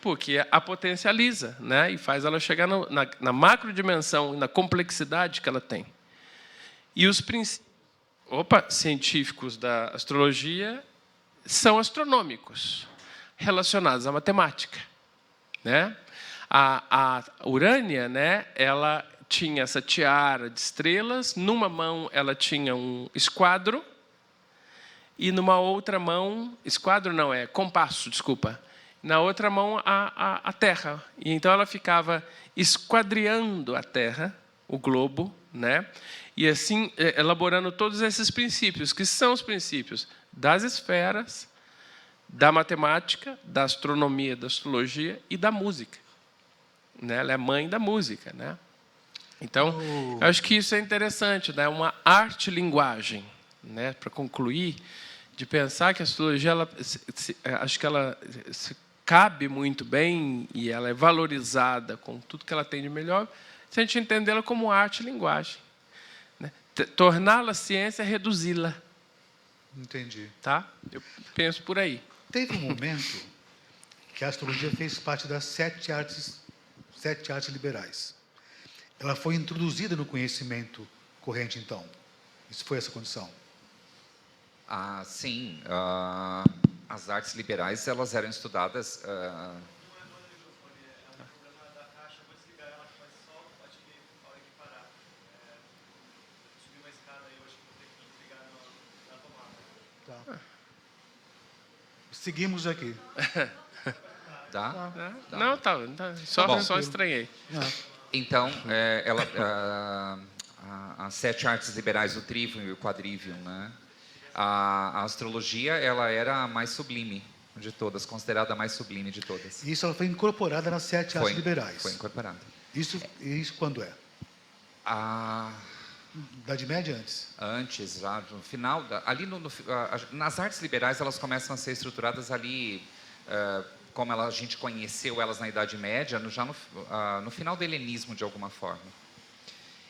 porque a potencializa, né? E faz ela chegar na macrodimensão, na complexidade que ela tem. E os princípios científicos da astrologia são astronômicos, relacionados à matemática, né? A Urânia, né, ela tinha essa tiara de estrelas, numa mão ela tinha um esquadro, e numa outra mão, esquadro não, compasso, desculpa, na outra mão a Terra. E então ela ficava esquadreando a Terra, o globo, né? E assim elaborando todos esses princípios, que são os princípios das esferas, da matemática, da astronomia, da astrologia e da música, né? Ela é mãe da música, né? Então, eu acho que isso é interessante, né? Uma arte-linguagem, né? Para concluir, de pensar que a astrologia, acho que ela se cabe muito bem e ela é valorizada com tudo que ela tem de melhor, se a gente entendê-la como arte-linguagem, né? Torná-la ciência é reduzi-la. Entendi. Tá? Eu penso por aí. Teve um momento que a astrologia fez parte das 7 artes liberais. Ela foi introduzida no conhecimento corrente, então. Isso foi essa condição? Sim. As artes liberais, elas eram estudadas... Seguimos aqui. Tá? Não, só estranhei. Então, as 7 artes liberais, o trivium e o quadrivium, né? A astrologia, ela era a mais sublime de todas, considerada a mais sublime de todas. Isso ela foi incorporada nas 7 artes liberais. Foi incorporada. Isso quando é? Idade Média antes? Antes, já no final, nas artes liberais, elas começam a ser estruturadas ali, como a gente conheceu elas na Idade Média, já no final do helenismo, de alguma forma.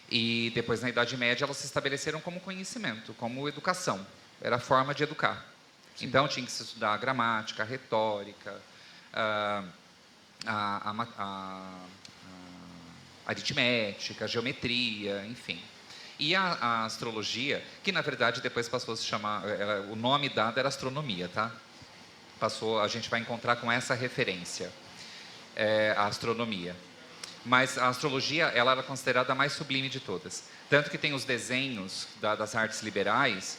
E depois, na Idade Média, elas se estabeleceram como conhecimento, como educação. Era a forma de educar. Sim. Então, tinha que se estudar a gramática, a retórica, a aritmética, a geometria, enfim. E a astrologia, que na verdade depois passou a se chamar, o nome dado era astronomia, tá? A gente vai encontrar com essa referência, a astronomia. Mas a astrologia, ela era considerada a mais sublime de todas. Tanto que tem os desenhos das artes liberais,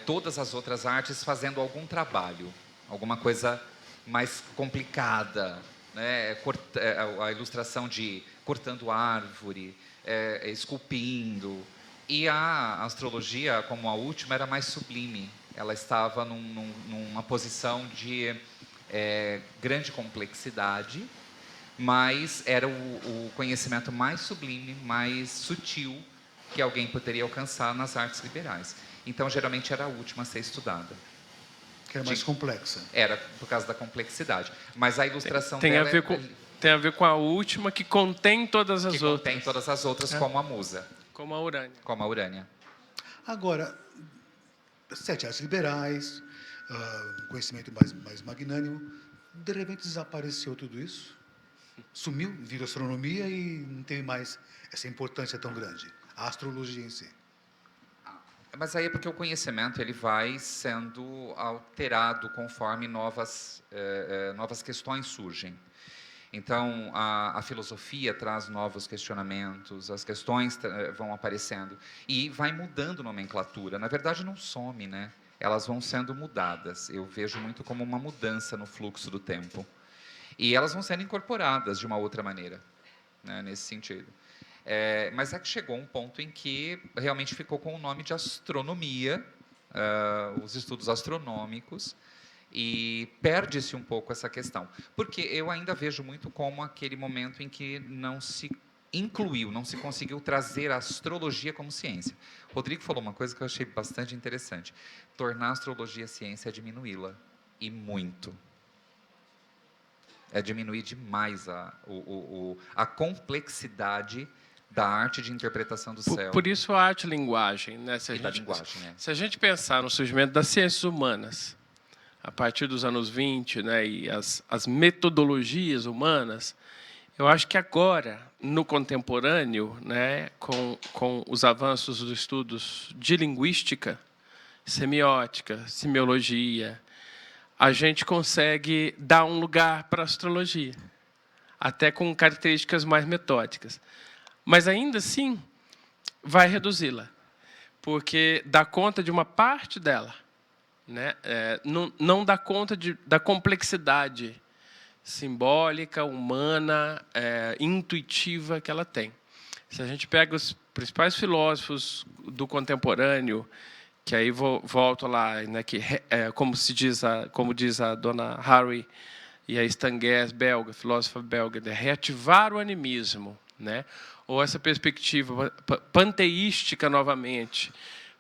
todas as outras artes fazendo algum trabalho, alguma coisa mais complicada, né? A ilustração de cortando árvore, esculpindo. E a astrologia, como a última, era mais sublime. Ela estava numa posição de grande complexidade, mas era o conhecimento mais sublime, mais sutil que alguém poderia alcançar nas artes liberais. Então, geralmente, era a última a ser estudada. Que era mais complexa. Era, por causa da complexidade. Mas a ilustração tem dela... Tem a ver com a última, que contém todas as outras. Contém todas as outras, como a musa. Como a Urânia. Como a Urânia. Agora, 7 artes liberais, um conhecimento mais magnânimo. De repente desapareceu tudo isso, sumiu, virou astronomia e não teve mais essa importância tão grande, a astrologia em si. Mas aí é porque o conhecimento ele vai sendo alterado conforme novas questões surgem. Então, a filosofia traz novos questionamentos, as questões vão aparecendo e vai mudando a nomenclatura. Na verdade, não some, né? Elas vão sendo mudadas. Eu vejo muito como uma mudança no fluxo do tempo. E elas vão sendo incorporadas de uma outra maneira, né, nesse sentido. Mas é que chegou um ponto em que realmente ficou com o nome de astronomia, os estudos astronômicos, e perde-se um pouco essa questão. Porque eu ainda vejo muito como aquele momento em que não se incluiu, não se conseguiu trazer a astrologia como ciência. O Rodrigo falou uma coisa que eu achei bastante interessante. Tornar a astrologia ciência é diminuí-la, e muito. É diminuir demais a complexidade da arte de interpretação do céu. Por isso a arte e linguagem, né? Se a gente pensar no surgimento das ciências humanas, a partir dos anos 20, né, e as metodologias humanas, eu acho que agora, no contemporâneo, né, com os avanços dos estudos de linguística, semiótica, semiologia, a gente consegue dar um lugar para a astrologia, até com características mais metódicas. Mas, ainda assim, vai reduzi-la, porque dá conta de uma parte dela, né? Não dá conta da complexidade simbólica, humana, intuitiva que ela tem. Se a gente pega os principais filósofos do contemporâneo, que aí volto lá, né, que como diz a dona Harry e a Stanguès, belga, filósofa belga, de reativar o animismo, né? Ou essa perspectiva panteística novamente,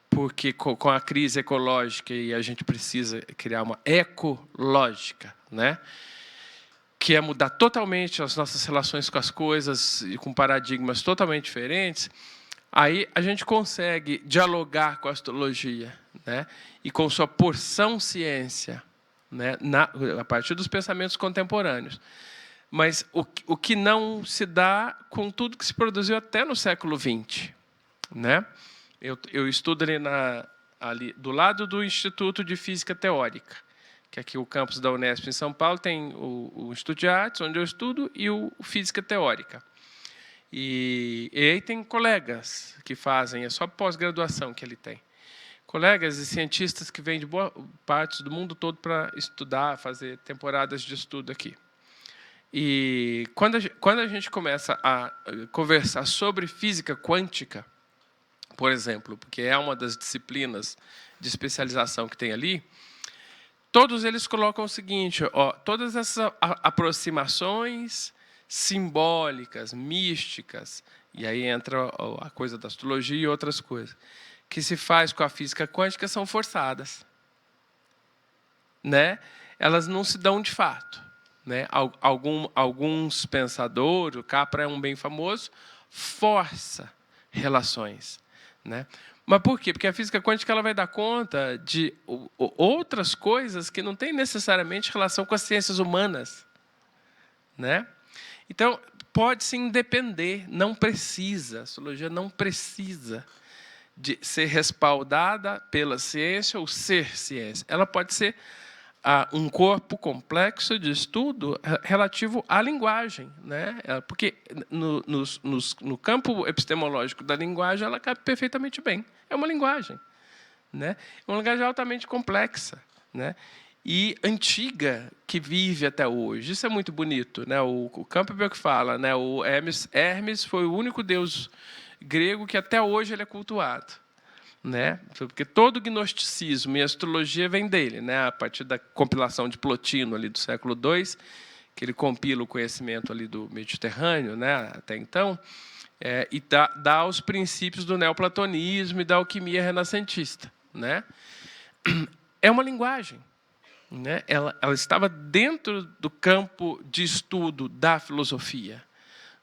porque com a crise ecológica e a gente precisa criar uma ecológica, né? Que é mudar totalmente as nossas relações com as coisas e com paradigmas totalmente diferentes. Aí a gente consegue dialogar com a astrologia, né? E com sua porção ciência, né? A partir dos pensamentos contemporâneos. Mas o que não se dá com tudo que se produziu até no século XX, né? Eu estudo ali do lado do Instituto de Física Teórica, que aqui o campus da Unesp em São Paulo tem o Instituto de Artes, onde eu estudo, e o Física Teórica. E aí tem colegas que fazem, é só pós-graduação que ele tem. Colegas e cientistas que vêm de boa partes do mundo todo para estudar, fazer temporadas de estudo aqui. E quando a gente começa a conversar sobre física quântica, por exemplo, porque é uma das disciplinas de especialização que tem ali, todos eles colocam o seguinte, todas essas aproximações simbólicas, místicas, e aí entra a coisa da astrologia e outras coisas, que se faz com a física quântica são forçadas, né? Elas não se dão de fato, né? Alguns pensadores, o Capra é um bem famoso, força relações, né? Mas por quê? Porque a física quântica ela vai dar conta de outras coisas que não têm necessariamente relação com as ciências humanas, né? Então, pode sim depender, não precisa, a astrologia não precisa de ser respaldada pela ciência ou ser ciência. Ela pode ser um corpo complexo de estudo relativo à linguagem, né? Porque no campo epistemológico da linguagem ela cabe perfeitamente bem. É uma linguagem, né? É uma linguagem altamente complexa, né? E antiga, que vive até hoje. Isso é muito bonito, né? O Campbell que fala, né? O Hermes foi o único deus grego que até hoje ele é cultuado, né? Porque todo o gnosticismo e a astrologia vem dele, né? A partir da compilação de Plotino ali do século II, que ele compila o conhecimento ali do Mediterrâneo, né? Até então, e dá os princípios do neoplatonismo e da alquimia renascentista, né? É uma linguagem, né? Ela estava dentro do campo de estudo da filosofia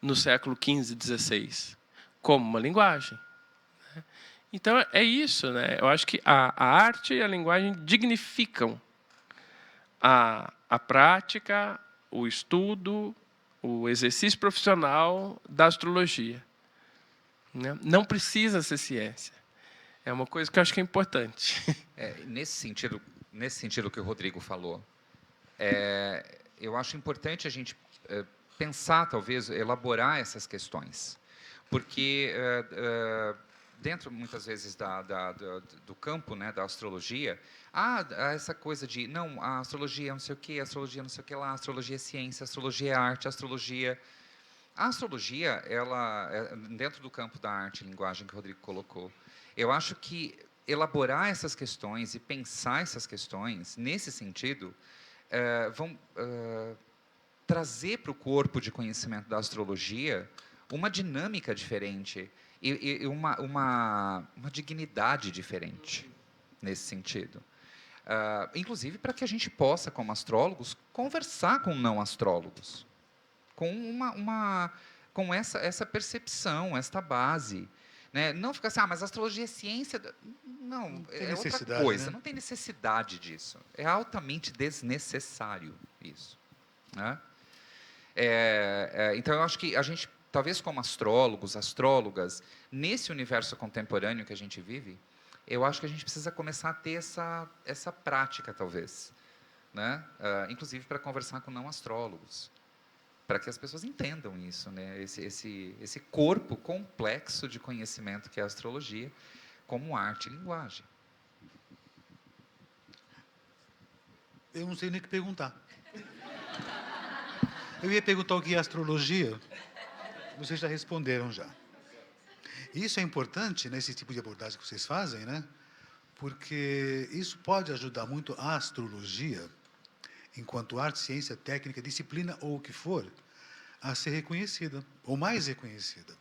no século XV e XVI, como uma linguagem, né? Então, é isso, né? Eu acho que a arte e a linguagem dignificam a prática, o estudo, o exercício profissional da astrologia, né? Não precisa ser ciência. É uma coisa que eu acho que é importante. Nesse sentido que o Rodrigo falou, eu acho importante a gente pensar, talvez, elaborar essas questões. Porque, dentro, muitas vezes, do campo, né, da astrologia, há essa coisa de, não, a astrologia é não sei o quê, a astrologia não sei o que lá, a astrologia é ciência, a astrologia é arte, a astrologia... A astrologia, dentro do campo da arte e linguagem que o Rodrigo colocou, eu acho que elaborar essas questões e pensar essas questões, nesse sentido, vão trazer para o corpo de conhecimento da astrologia uma dinâmica diferente e uma dignidade diferente, nesse sentido. Inclusive para que a gente possa, como astrólogos, conversar com não astrólogos, com essa percepção, esta base, né? Não ficar assim, mas a astrologia é ciência. Não, é outra coisa. Né? Não tem necessidade disso. É altamente desnecessário isso, né? Então, eu acho que a gente, talvez como astrólogos, astrólogas, nesse universo contemporâneo que a gente vive, eu acho que a gente precisa começar a ter essa prática, talvez, né? Inclusive para conversar com não astrólogos, para que as pessoas entendam isso, né? Esse corpo complexo de conhecimento que é a astrologia, como arte e linguagem. Eu não sei nem o que perguntar. Eu ia perguntar o que é astrologia, vocês já responderam já. Isso é importante nesse tipo de abordagem que vocês fazem, né? Porque isso pode ajudar muito a astrologia, enquanto arte, ciência, técnica, disciplina ou o que for, a ser reconhecida, ou mais reconhecida.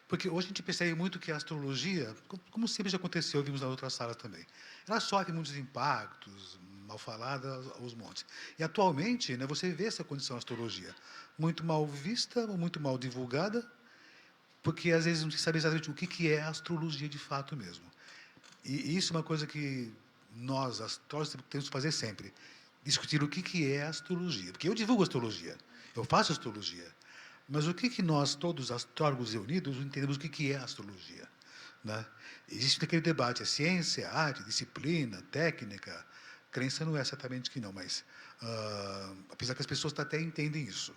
Porque hoje a gente percebe muito que a astrologia, como sempre já aconteceu, vimos na outra sala também, ela sofre muitos impactos, mal falada aos montes. E atualmente, né, você vê essa condição da astrologia muito mal vista, ou muito mal divulgada, porque às vezes não se sabe exatamente o que é a astrologia de fato mesmo. E isso é uma coisa que nós, astrólogos, temos que fazer sempre, discutir o que é a astrologia. Porque eu divulgo astrologia, eu faço astrologia, mas o que nós, todos astrólogos reunidos, entendemos o que é a astrologia, né? Existe aquele debate, é ciência, arte, disciplina, técnica. Crença não é exatamente que não, mas apesar que as pessoas até entendem isso.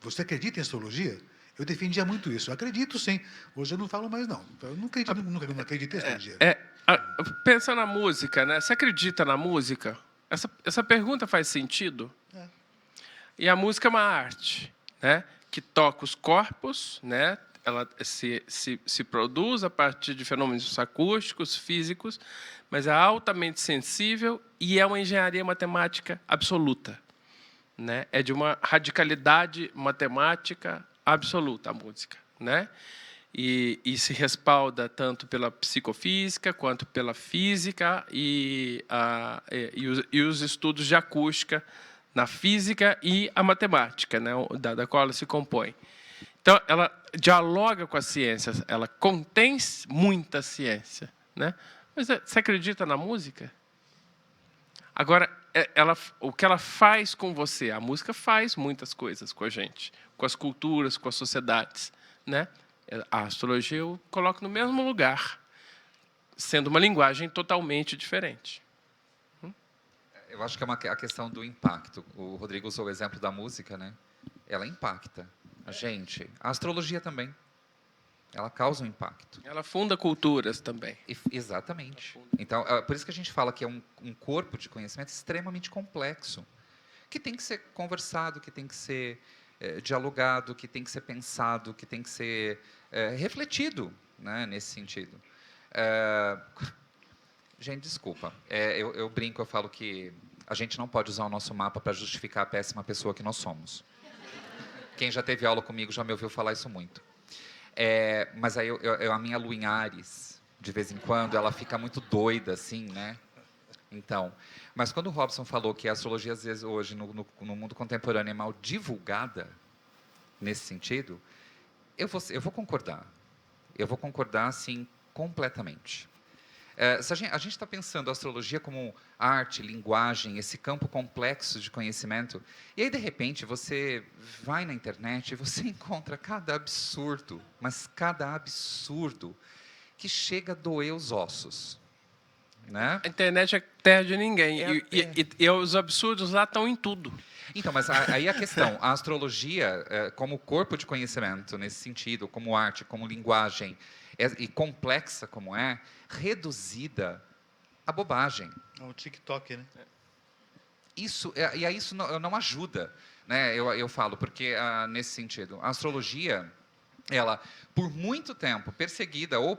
Você acredita em astrologia? Eu defendia muito isso. Eu acredito, sim. Hoje eu não falo mais, não. Eu não acredito, nunca não acreditei em astrologia. Pensa na música, né? Você acredita na música? Essa pergunta faz sentido? É. E a música é uma arte, né? Que toca os corpos, né? Ela se produz a partir de fenômenos acústicos, físicos, mas é altamente sensível e é uma engenharia matemática absoluta, né? É de uma radicalidade matemática absoluta a música, né? E se respalda tanto pela psicofísica quanto pela física e os estudos de acústica na física e a matemática, né, da qual ela se compõe. Então, ela dialoga com a ciência, ela contém muita ciência, né? Mas você acredita na música? Agora, o que ela faz com você? A música faz muitas coisas com a gente, com as culturas, com as sociedades, né? A astrologia eu coloco no mesmo lugar, sendo uma linguagem totalmente diferente. Eu acho que é a questão do impacto. O Rodrigo usou o exemplo da música, né? Ela impacta a gente. A astrologia também. Ela causa um impacto. Ela funda culturas também. Exatamente. Então, por isso que a gente fala que é um corpo de conhecimento extremamente complexo, que tem que ser conversado, que tem que ser dialogado, que tem que ser pensado, que tem que ser refletido, né, nesse sentido. Gente, desculpa. Eu brinco, eu falo que a gente não pode usar o nosso mapa para justificar a péssima pessoa que nós somos. Quem já teve aula comigo já me ouviu falar isso muito. Mas aí a minha lua em Áries, de vez em quando, ela fica muito doida, assim, né? Então, mas quando o Robson falou que a astrologia, às vezes, hoje, no mundo contemporâneo, é mal divulgada, nesse sentido, eu vou concordar. Eu vou concordar, assim, completamente. Se a gente está pensando a astrologia como arte, linguagem, esse campo complexo de conhecimento, e aí, de repente, você vai na internet e você encontra cada absurdo, mas cada absurdo, que chega a doer os ossos. Né? A internet é terra de ninguém. É E os absurdos lá estão em tudo. Então, mas aí a questão, a astrologia, como corpo de conhecimento, nesse sentido, como arte, como linguagem, e complexa como é, reduzida à bobagem. É um TikTok, né? Isso não ajuda, né? Eu falo, porque nesse sentido, a astrologia, ela, por muito tempo, perseguida ou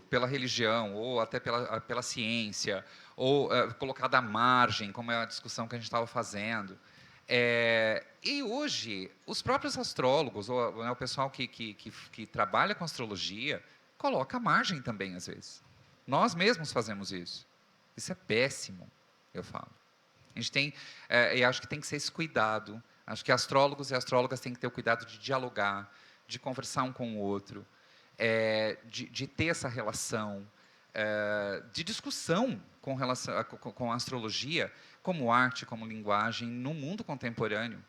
pela religião, ou até pela ciência, ou colocada à margem, como é a discussão que a gente estava fazendo. E hoje, os próprios astrólogos, ou o pessoal que trabalha com astrologia, coloca à margem também, às vezes. Nós mesmos fazemos isso. Isso é péssimo, eu falo. A gente tem, eu acho que tem que ser esse cuidado. Acho que astrólogos e astrólogas têm que ter o cuidado de dialogar, de conversar um com o outro, de ter essa relação, de discussão com a astrologia, como arte, como linguagem, no mundo contemporâneo.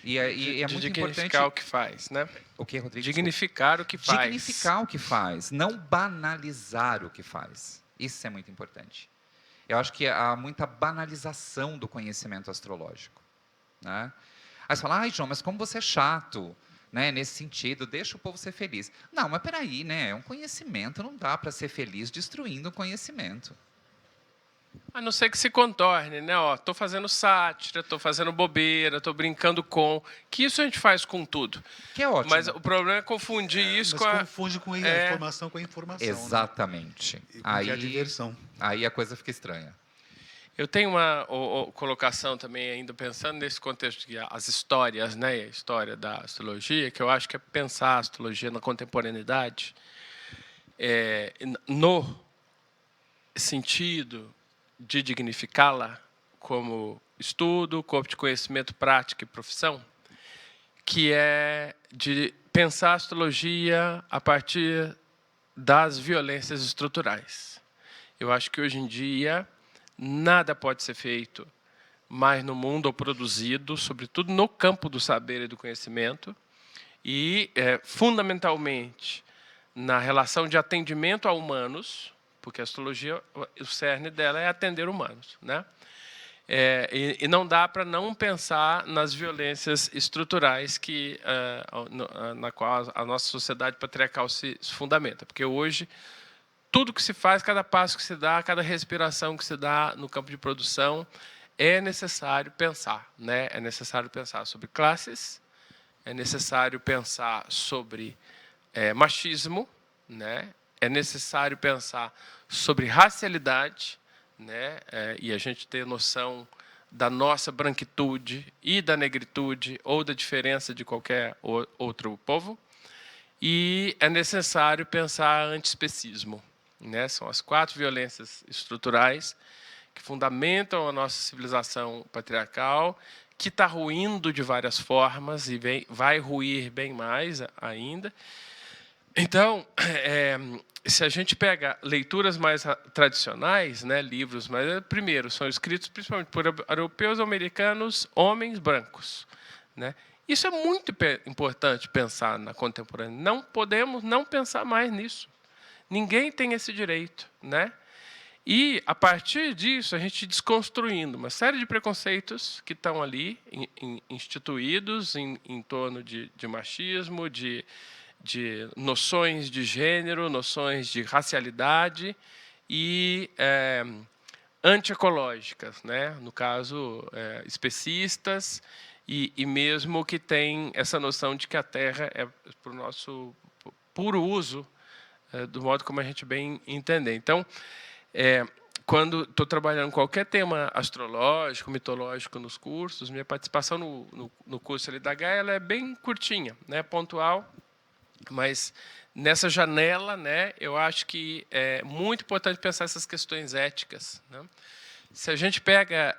E é muito importante... Dignificar o que faz, né? O que, Rodrigo? Dignificar o que faz. Dignificar o que faz, não banalizar o que faz. Isso é muito importante. Eu acho que há muita banalização do conhecimento astrológico. Né? Aí você fala, ai, João, mas como você é chato, né, nesse sentido, deixa o povo ser feliz. Não, mas peraí, né, é um conhecimento, não dá para ser feliz destruindo o conhecimento. A não ser que se contorne, né? Estou fazendo sátira, estou fazendo bobeira, estou brincando com... Que isso a gente faz com tudo. Que é ótimo. Mas o problema é confundir isso com a... confunde com a informação com a informação. Exatamente. Né? E aí, a diversão. Aí a coisa fica estranha. Eu tenho uma colocação também, ainda pensando nesse contexto de as histórias, né? A história da astrologia, que eu acho que é pensar a astrologia na contemporaneidade, no sentido de dignificá-la como estudo, corpo de conhecimento, prática e profissão, que é de pensar a astrologia a partir das violências estruturais. Eu acho que hoje em dia nada pode ser feito mais no mundo ou produzido, sobretudo no campo do saber e do conhecimento, e fundamentalmente na relação de atendimento a humanos, porque a astrologia, o cerne dela é atender humanos, né? E não dá para não pensar nas violências estruturais na qual a nossa sociedade patriarcal se fundamenta. Porque hoje, tudo que se faz, cada passo que se dá, cada respiração que se dá no campo de produção, é necessário pensar. Né? É necessário pensar sobre classes, é necessário pensar sobre machismo, né? É necessário pensar sobre racialidade, né? E a gente ter noção da nossa branquitude e da negritude ou da diferença de qualquer outro povo. E é necessário pensar antiespecismo, né? São as 4 violências estruturais que fundamentam a nossa civilização patriarcal, que está ruindo de várias formas e vai ruir bem mais ainda. Então, se a gente pega leituras mais tradicionais, né, livros, primeiro, são escritos principalmente por europeus, americanos, homens brancos. Né? Isso é muito importante pensar na contemporânea. Não podemos não pensar mais nisso. Ninguém tem esse direito. Né? E, a partir disso, a gente desconstruindo uma série de preconceitos que estão ali, instituídos em torno de machismo, de noções de gênero, noções de racialidade e antiecológicas, né? No caso, especistas, e mesmo que tem essa noção de que a Terra é para o nosso puro uso, do modo como a gente bem entender. Então, quando estou trabalhando qualquer tema astrológico, mitológico nos cursos, minha participação no curso ali da Gaia ela é bem curtinha, né? Pontual. Mas nessa janela, né, eu acho que é muito importante pensar essas questões éticas. Né? Se a gente pega,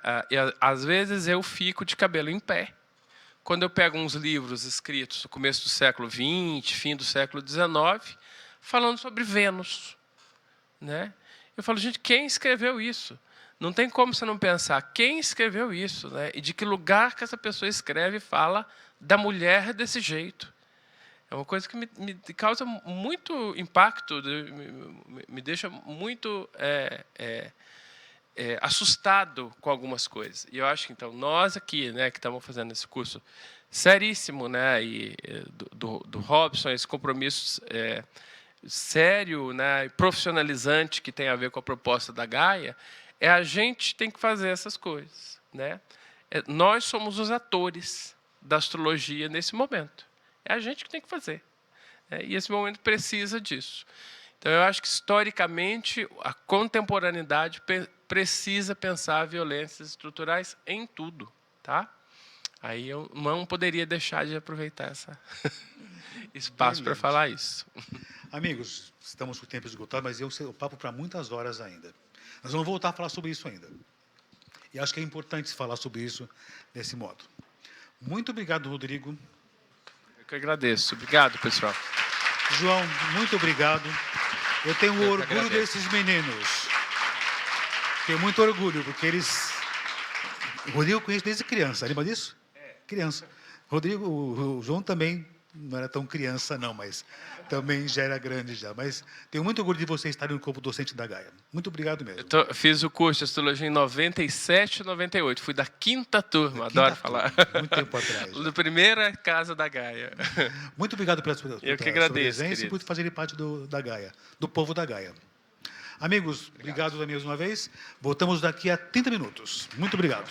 às vezes eu fico de cabelo em pé, quando eu pego uns livros escritos no começo do século XX, fim do século XIX, falando sobre Vênus, né? Eu falo, gente, quem escreveu isso? Não tem como você não pensar quem escreveu isso, né? E de que lugar que essa pessoa escreve e fala da mulher desse jeito. É uma coisa que me causa muito impacto, me deixa muito assustado com algumas coisas. E eu acho que, então, nós aqui, né, que estamos fazendo esse curso seríssimo, né, e, do Robson, esse compromisso sério, né, e profissionalizante que tem a ver com a proposta da Gaia, a gente tem que fazer essas coisas, né? Nós somos os atores da astrologia nesse momento. É a gente que tem que fazer. E esse momento precisa disso. Então, eu acho que, historicamente, a contemporaneidade precisa pensar violências estruturais em tudo. Tá? Aí eu não poderia deixar de aproveitar esse espaço para falar isso. Amigos, estamos com o tempo esgotado, mas eu sei o papo para muitas horas ainda. Nós vamos voltar a falar sobre isso ainda. E acho que é importante falar sobre isso desse modo. Muito obrigado, Rodrigo. Eu que agradeço. Obrigado, pessoal. João, muito obrigado. Eu tenho orgulho desses meninos. Tenho muito orgulho, porque eles... O Rodrigo eu conheço desde criança, lembra disso? Criança. Rodrigo, o João também não era tão criança, não, mas também já era grande já. Mas tenho muito orgulho de vocês estarem no corpo docente da Gaia. Muito obrigado mesmo. Eu fiz o curso de astrologia em 97 e 98. Fui da 5ª turma, adoro falar. Muito tempo atrás. Da primeira casa da Gaia. Muito obrigado pela sua presença e por fazerem parte da Gaia, do povo da Gaia. Amigos, obrigado da mesma vez. Voltamos daqui a 30 minutos. Muito obrigado.